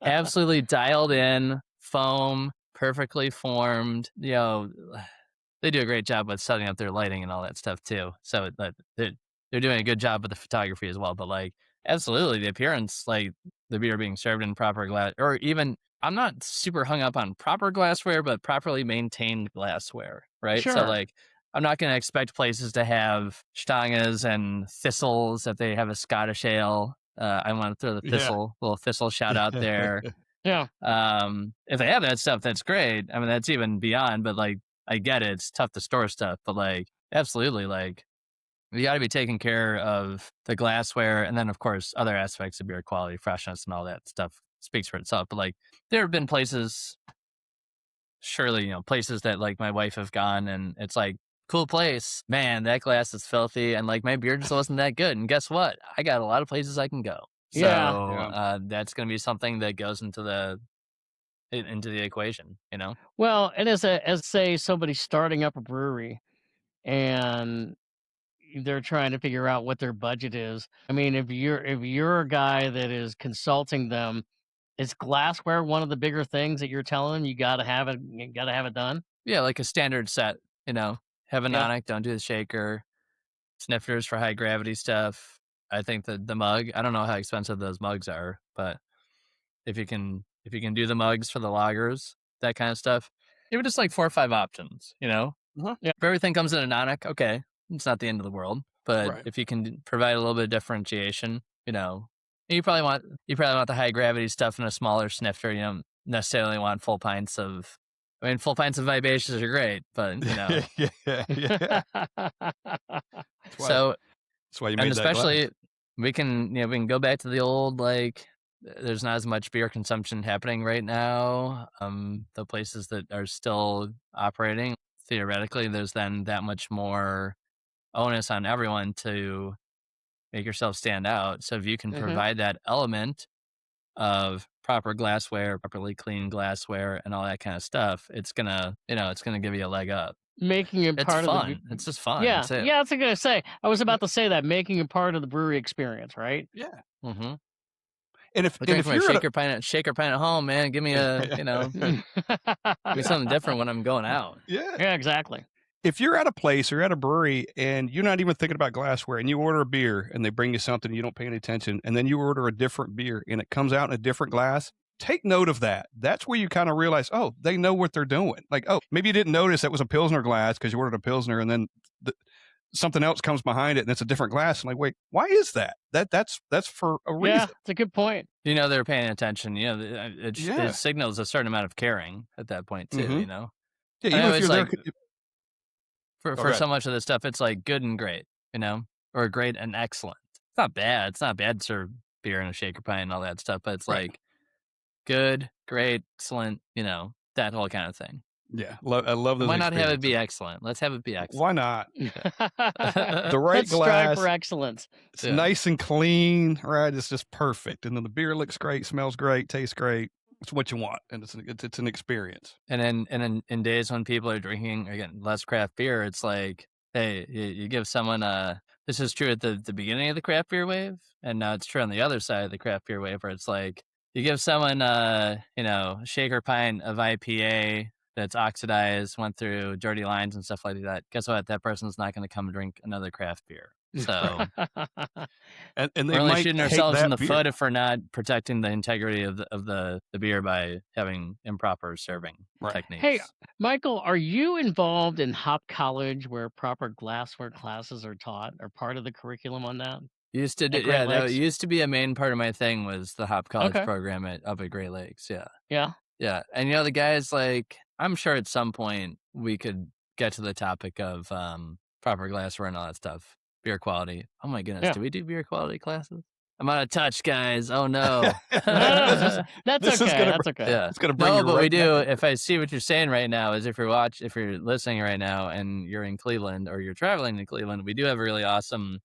absolutely dialed in, foam, perfectly formed, They do a great job with setting up their lighting and all that stuff too. So they're doing a good job with the photography as well. But like, absolutely, the appearance, like the beer being served in proper glass, or even, I'm not super hung up on proper glassware, but properly maintained glassware, right? Sure. So like, I'm not going to expect places to have stanges and thistles if they have a Scottish ale. I want to throw the little thistle shout out there. Yeah. If they have that stuff, that's great. I mean, that's even beyond, but like, I get it. It's tough to store stuff, but like, absolutely, like, you got to be taking care of the glassware. And then, of course, other aspects of beer quality, freshness, and all that stuff speaks for itself. But like, there have been places, surely, places that like my wife have gone and it's like, cool place, man, that glass is filthy. And like, my beer just wasn't that good. And guess what? I got a lot of places I can go. So that's going to be something that goes into the equation, Well, and as say somebody starting up a brewery and they're trying to figure out what their budget is. I mean, if you're a guy that is consulting them, is glassware one of the bigger things that you're telling them you gotta have it done? Yeah, like a standard set, have a nonic, don't do the shaker, snifters for high gravity stuff. I think the mug, I don't know how expensive those mugs are, but if you can do the mugs for the lagers, that kind of stuff, give it just like 4 or 5 options, Yeah. If everything comes in a nonic, okay, it's not the end of the world. But if you can provide a little bit of differentiation, you probably want the high gravity stuff in a smaller snifter. You don't necessarily want full pints of vibaceous are great, but yeah. So that's why you made and that especially glass. we can go back to the old, like, there's not as much beer consumption happening right now. The places that are still operating, theoretically, there's then that much more onus on everyone to make yourself stand out. So if you can provide that element of proper glassware, properly clean glassware, and all that kind of stuff, it's gonna give you a leg up. Making it It's part fun. of the It's just fun. Yeah, That's it. yeah, that's what I was gonna say. I was about to say that, making it part of the brewery experience, right? Yeah. Mm-hmm. And if Looking for a you're shaker pint at home, man, give me a give me something different when I'm going out. yeah. Yeah, exactly. if you're at a place or at a brewery and you're not even thinking about glassware and you order a beer and they bring you something and you don't pay any attention, and then you order a different beer and it comes out in a different glass, take note of that. That's where you kind of realize, oh, they know what they're doing. Like, oh, maybe you didn't notice that was a Pilsner glass because you ordered a Pilsner, and then something else comes behind it and it's a different glass. I'm like, wait, why is that? That's for a reason. Yeah, it's a good point. They're paying attention. It signals a certain amount of caring at that point too. Mm-hmm. Yeah, even if you're there, for so much of this stuff, it's like good and great, or great and excellent. It's not bad. It's not bad to serve beer in a shaker pint and all that stuff, but it's like good, great, excellent, that whole kind of thing. Yeah, I love those. Why not have it be excellent? Let's have it be excellent. Why not? The right Let's glass. strive for excellence. It's nice and clean, right? It's just perfect. And then the beer looks great, smells great, tastes great. It's what you want, and it's an experience. And in days when people are drinking, again, less craft beer, it's like, hey, you give someone this is true at the beginning of the craft beer wave, and now it's true on the other side of the craft beer wave, where it's like, you give someone a shaker pint of IPA that's oxidized, went through dirty lines and stuff like that. Guess what? That person's not going to come and drink another craft beer. So, and they we're only shooting ourselves in the beer. foot if we're not protecting the integrity of the beer by having improper serving techniques. Hey, Michael, are you involved in Hop College, where proper glassware classes are taught, or part of the curriculum on that? Used to do, that used to be a main part of my thing, was the Hop College program up at Great Lakes. Yeah. And the guys, like, I'm sure at some point we could get to the topic of proper glassware and all that stuff. Beer quality. Oh my goodness. Do we do beer quality classes? I'm out of touch, guys. Oh no. That's okay. Yeah. It's gonna bring no, you but right we do. back. If I see what you're saying right now, is if you're listening right now and you're in Cleveland or you're traveling to Cleveland, we do have a really awesome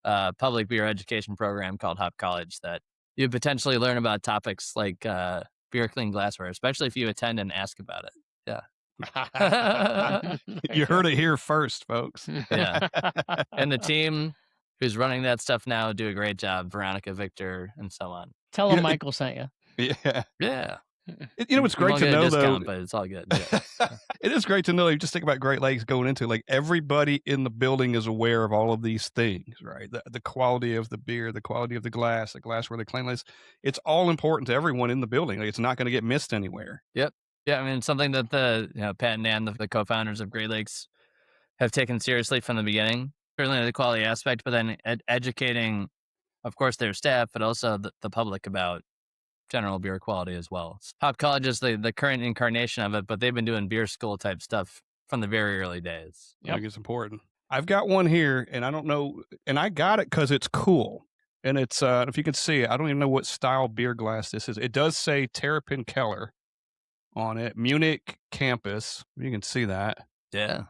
public beer education program called Hop College that you potentially learn about topics like beer clean glassware, especially if you attend and ask about it. Yeah. You heard it here first, folks. Yeah. And the team who's running that stuff now do a great job. Veronica, Victor, and so on. Tell them Michael sent you. Yeah. Yeah. It's great to know, though. But it's all good. Yeah. It is great to know. You just think about Great Lakes going into, like, everybody in the building is aware of all of these things, right? The quality of the beer, the quality of the glassware, the cleanliness. It's all important to everyone in the building. Like, it's not going to get missed anywhere. Yep. Yeah, I mean, something that Pat and Dan, the co-founders of Great Lakes, have taken seriously from the beginning. Certainly the quality aspect, but then educating, of course, their staff, but also the public about general beer quality as well. Hop College is the current incarnation of it, but they've been doing beer school type stuff from the very early days. I think it's important. I've got one here, and I don't know, and I got it because it's cool. And it's, if you can see it, I don't even know what style beer glass this is. It does say Terrapin Keller on it, Munich campus. You can see that. Yeah.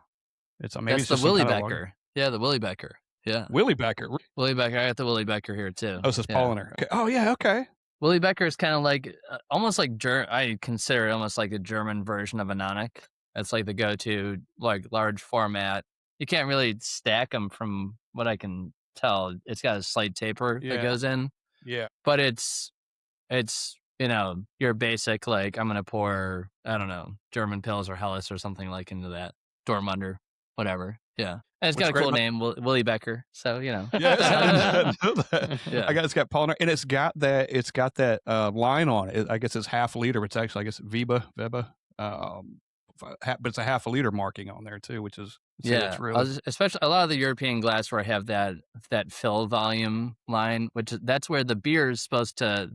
It's maybe that's the Willy Becker. Yeah, the Willy Becker. Yeah. Willy Becker. Willy Becker. I got the Willy Becker here too. Oh, so it's Polliner. Okay. Oh, yeah. Okay. Willy Becker is kind of like, almost like, I consider it almost like a German version of a nonic. It's like the go-to, like, large format. You can't really stack them from what I can tell. It's got a slight taper that goes in. Yeah. But it's your basic, like, I'm going to pour, I don't know, German Pils or Helles or something like into that. Dortmunder, whatever. Yeah. And it's got a cool name, Willy Becker. So, Yeah, I didn't know that. Yeah. It's got Polliner, and it's got that line on it. I guess it's half liter. It's actually, I guess, Veba, but it's a half a liter marking on there too, which is it's really... Especially a lot of the European glassware have that fill volume line, which that's where the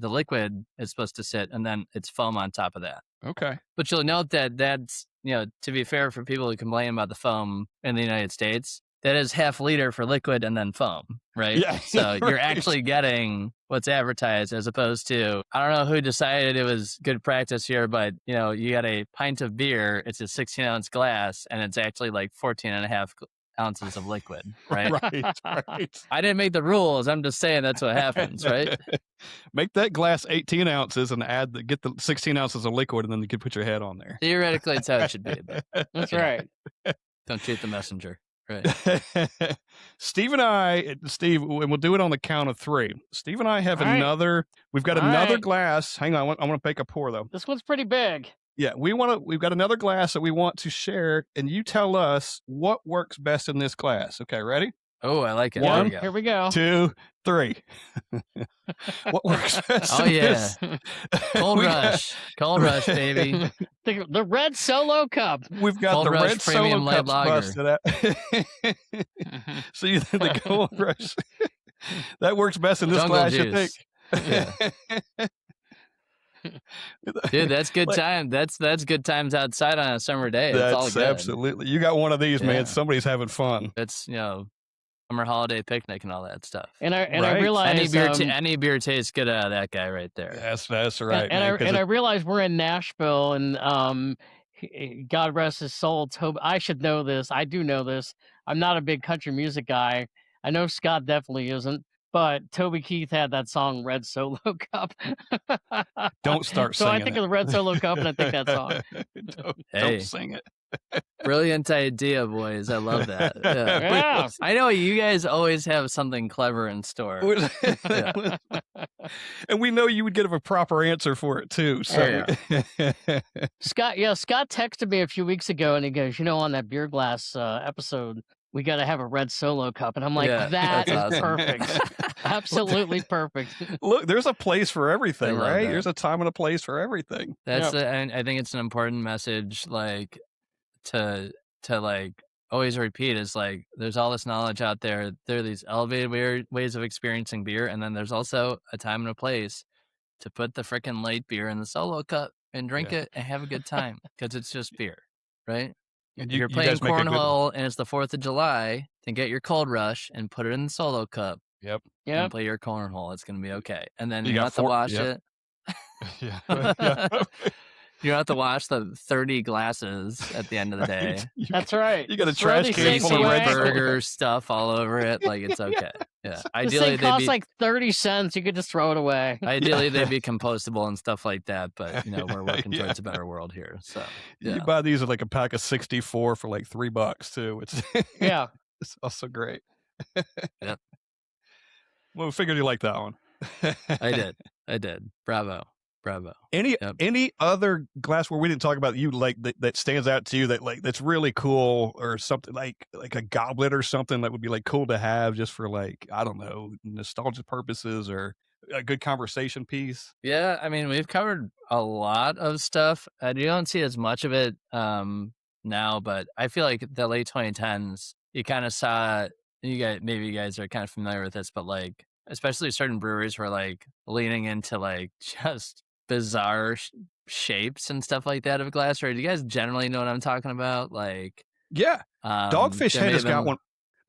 liquid is supposed to sit, and then it's foam on top of that. Okay. But you'll note that's to be fair, for people who complain about the foam in the United States, that is half liter for liquid and then foam, right? Yeah. So you're actually getting what's advertised, as opposed to, I don't know who decided it was good practice here, but you got a pint of beer, it's a 16-ounce glass, and it's actually like 14 and a half ounces of liquid, right? Right. I didn't make the rules. I'm just saying that's what happens, right? Make that glass 18 ounces and get the 16 ounces of liquid, and then you can put your head on there. Theoretically, it's how it should be. But, that's right. Don't cheat the messenger. Right. Steve, and we'll do it on the count of three. Steve and I have we've got another glass. Hang on, I want to make a pour though. This one's pretty big. we've got another glass that we want to share, and you tell us what works best in this glass. Okay, ready? Oh, I like it. One, Here we go. 2, 3. What works best? Oh, in yeah. this? Cold We got- Rush. Cold Rush, baby. The red Solo Cup. We've got Cold the Rush red Premium Solo Light Cups Lager. busted out. So you think the Cold Rush that works best in this Jungle glass? You think? Juice. Dude, that's good time. That's good times outside on a summer day. It's all That's good. absolutely. You got one of these, Yeah. man. Somebody's having fun. It's summer holiday picnic and all that stuff. And I Right. realized Any beer tastes good out of that guy right there. That's right. man, 'cause I realized we're in Nashville, and God rest his soul, Toby. I should know this. I do know this. I'm not a big country music guy. I know Scott definitely isn't. But Toby Keith had that song "Red Solo Cup." don't start So singing. I think of the Red Solo Cup, and I think that song. Hey. Don't sing it. Brilliant idea, boys. I love that. Yeah. Yeah. I know you guys always have something clever in store. And we know you would give a proper answer for it too. So Scott texted me a few weeks ago, and he goes, on that beer glass episode, we got to have a Red Solo Cup. And I'm like, Yeah, that is that's awesome. perfect. Absolutely perfect. look, there's a place for everything, I love right? that. There's a time and a place for everything. That's and I think it's an important message, like to like always repeat is like there's all this knowledge out there. There are these elevated ways of experiencing beer, and then there's also a time and a place to put the freaking light beer in the Solo Cup and drink it and have a good time because it's just beer, right? And If you're you playing guys make a good one. cornhole and it's the 4th of July, then get your Cold Rush and put it in the Solo Cup Yep. Yeah. and play your cornhole. It's going to be okay. And then You you got don't have to four- wash yep. it. Yeah. You don't have to wash the 30 glasses at the end of the day. That's right. You got a Throw trash these can things full of away. red Solo. burger stuff all over it. Like it's okay. Yeah. This Ideally, thing costs they'd be like 30 cents. You could just throw it away. ideally they'd be compostable and stuff like that. But we're working Yeah. towards a better world here. So You yeah. buy these at like a pack of 64 for like $3 too. It's Yeah. it's also great. Yep. Well, we figured you liked that one. I did. Bravo. Any Yep. any other glassware we didn't talk about you like that stands out to you that like that's really cool or something like a goblet or something that would be like cool to have just for like I don't know nostalgia purposes or a good conversation piece? Yeah, I mean, we've covered a lot of stuff. You don't see as much of it now, but I feel like the late 2010s, you kind of saw. Maybe you guys are kind of familiar with this, but like, especially certain breweries were like leaning into like just bizarre shapes and stuff like that of glassware. Do you guys generally know what I'm talking about? Like, Yeah, Dogfish there Head may has have got been- one.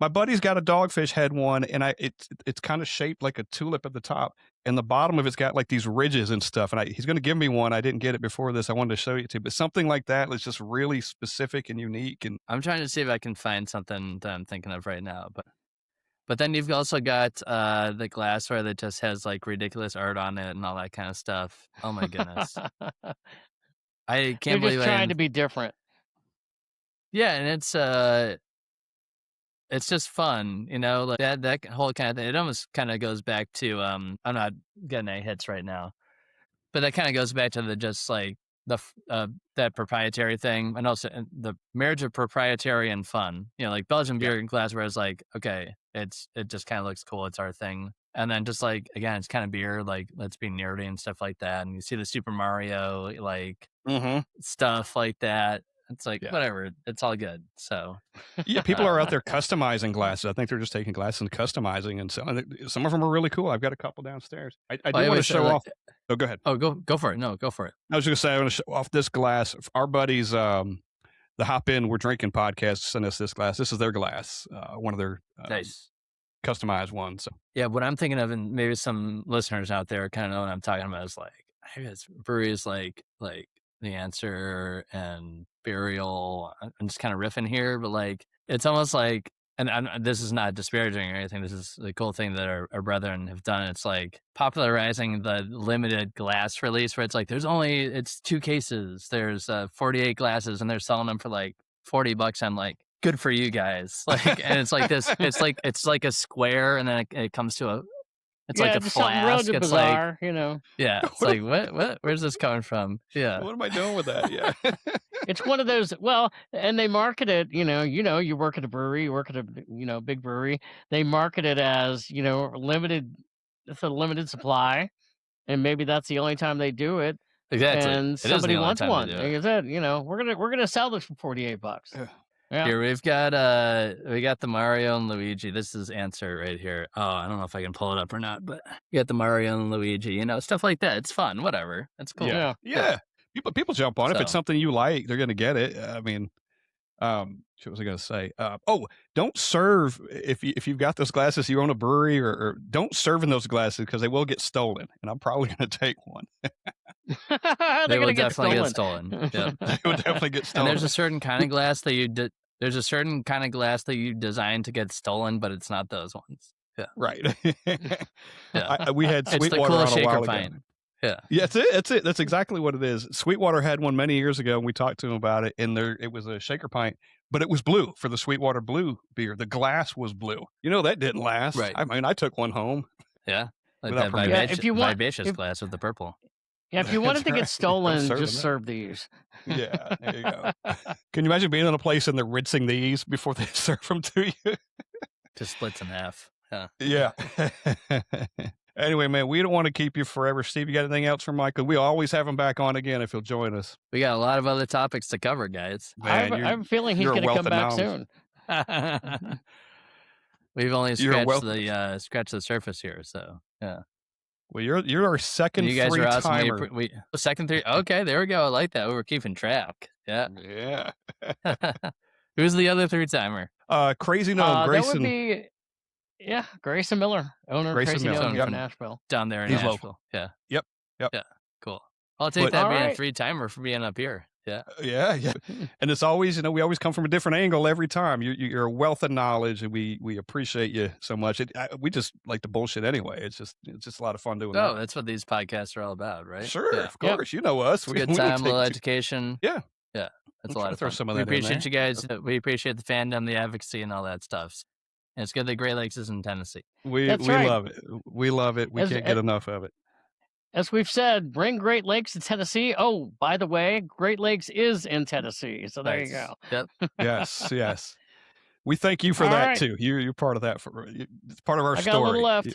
My buddy's got a Dogfish Head one, and it's kind of shaped like a tulip at the top, and the bottom of it's got like these ridges and stuff. And he's going to give me one. I didn't get it before this. I wanted to show you too, but something like that that's just really specific and unique. And I'm trying to see if I can find something that I'm thinking of right now, but then you've also got the glassware that just has like ridiculous art on it and all that kind of stuff. Oh my goodness. I You're can't believe just trying to be different. Yeah, and it's just fun, like that whole kind of thing. It almost kind of goes back to I'm not getting any hits right now, but that kind of goes back to the just like that proprietary thing, and also the marriage of proprietary and fun. Like Belgian beer and glassware is like, okay, it just kind of looks cool. It's our thing. And then just like, again, it's kind of beer, like let's be nerdy and stuff like that. And you see the Super Mario, like stuff like that. It's like, whatever, it's all good. So yeah, people are out there customizing glasses. I think they're just taking glasses and customizing and selling it. Some of them are really cool. I've got a couple downstairs. I do want to show off. Oh, go ahead. Oh, go for it. No, go for it. I was going to say, I want to show off this glass. Our buddies, the Hop In We're Drinking podcast sent us this glass. This is their glass, one of their Nice. customized ones. So. Yeah, what I'm thinking of, and maybe some listeners out there kind of know what I'm talking about, is like, I guess breweries like The Answer and Burial. I'm just kind of riffing here, but like, it's almost like, and this is not disparaging or anything. This is the cool thing that our brethren have done. It's like popularizing the limited glass release where it's like, it's 2 cases. There's 48 glasses and they're selling them for like $40. I'm like, good for you guys. Like, and it's like this, it's like a square and then it comes to It's like a just something flask. relatively It's like, bizarre, you know. yeah, it's like, what? Where's this coming from? Yeah. What am I doing with that? Yeah. It's one of those. Well, and they market it. You work at a brewery, you work at a big brewery. They market it as limited. It's a limited supply, and maybe that's the only time they do it. Exactly. And It is the somebody only wants time to one. do Like it. I said, we're gonna sell this for $48. Yeah. Here we got the Mario and Luigi. This is answer right here. Oh, I don't know if I can pull it up or not, but you got the Mario and Luigi. Stuff like that. It's fun. Whatever. That's cool. Yeah. People jump on it. If it's So- something you like, they're gonna get it. I mean, what was I gonna say? Don't serve if you've got those glasses. You own a brewery, or don't serve in those glasses because they will get stolen. And I'm probably gonna take one. They will definitely get stolen. Yeah. They will definitely get stolen. And there's a certain kind of glass that there's a certain kind of glass that you design to get stolen, but it's not those ones. Yeah. Right. Yeah. We had It's the Sweetwater cool on a shaker while ago. pint. Yeah. Yeah, that's it. That's exactly what it is. Sweetwater had one many years ago, and we talked to him about it. And it was a shaker pint, but it was blue for the Sweetwater Blue beer. The glass was blue. That didn't last. Right. I mean, I took one home. Yeah. Like Without that permission. Yeah, if you want- vivacious if- glass with the purple. Yeah, if you want it That's to right. get stolen, I'm serving just it. serve these. Yeah, there you go. Can you imagine being in a place and they're rinsing these before they serve them to you? Just splits in half. Yeah. Yeah. Anyway, man, we don't want to keep you forever. Steve, you got anything else for Michael? We always have him back on again if he'll join us. We got a lot of other topics to cover, guys. I have Man, a feeling he's you're a going to wealth come of back knowledge. soon. We've only You're a scratched the surface here, so yeah. Well, you're our second And you guys are awesome. timer. Second three. Okay, there we go. I like that. We were keeping track. Yeah. Yeah. Who's the other three timer? Crazy Gnome, That Grayson. would be, Grayson Miller, owner of Grayson Crazy Miller, Gnome yep. from Nashville. Down there in He's Nashville. local. Yeah. Yep. Yeah. Cool. I'll take But- that being a Alright. 3-timer for being up here. Yeah. Yeah. And it's always, we always come from a different angle every time. You're a wealth of knowledge, and we appreciate you so much. We just like to bullshit anyway. It's just a lot of fun doing Oh, that. that's what these podcasts are all about, right? Sure, Yeah. of course. You know us. It's a good time, a little education. Yeah. Yeah. That's We'll a try lot to of throw fun. some of We that in appreciate there. you guys. We appreciate the fandom, the advocacy, and all that stuff. And it's good that Great Lakes is in Tennessee. We That's right. love it. We love it. We As- can't get enough of it. As we've said, bring Great Lakes to Tennessee. Oh, by the way, Great Lakes is in Tennessee. So there you Nice. go. Yep. Yes. We thank you for All that right. too. You're part of that. It's part of our I got a story. little left.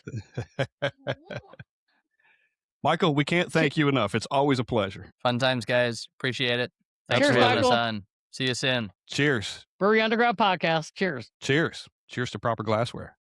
Michael, we can't thank you enough. It's always a pleasure. Fun times, guys. Appreciate it. Thanks Cheers, for having us Michael. on. See you soon. Cheers. Brewery Underground Podcast. Cheers. Cheers. Cheers to proper glassware.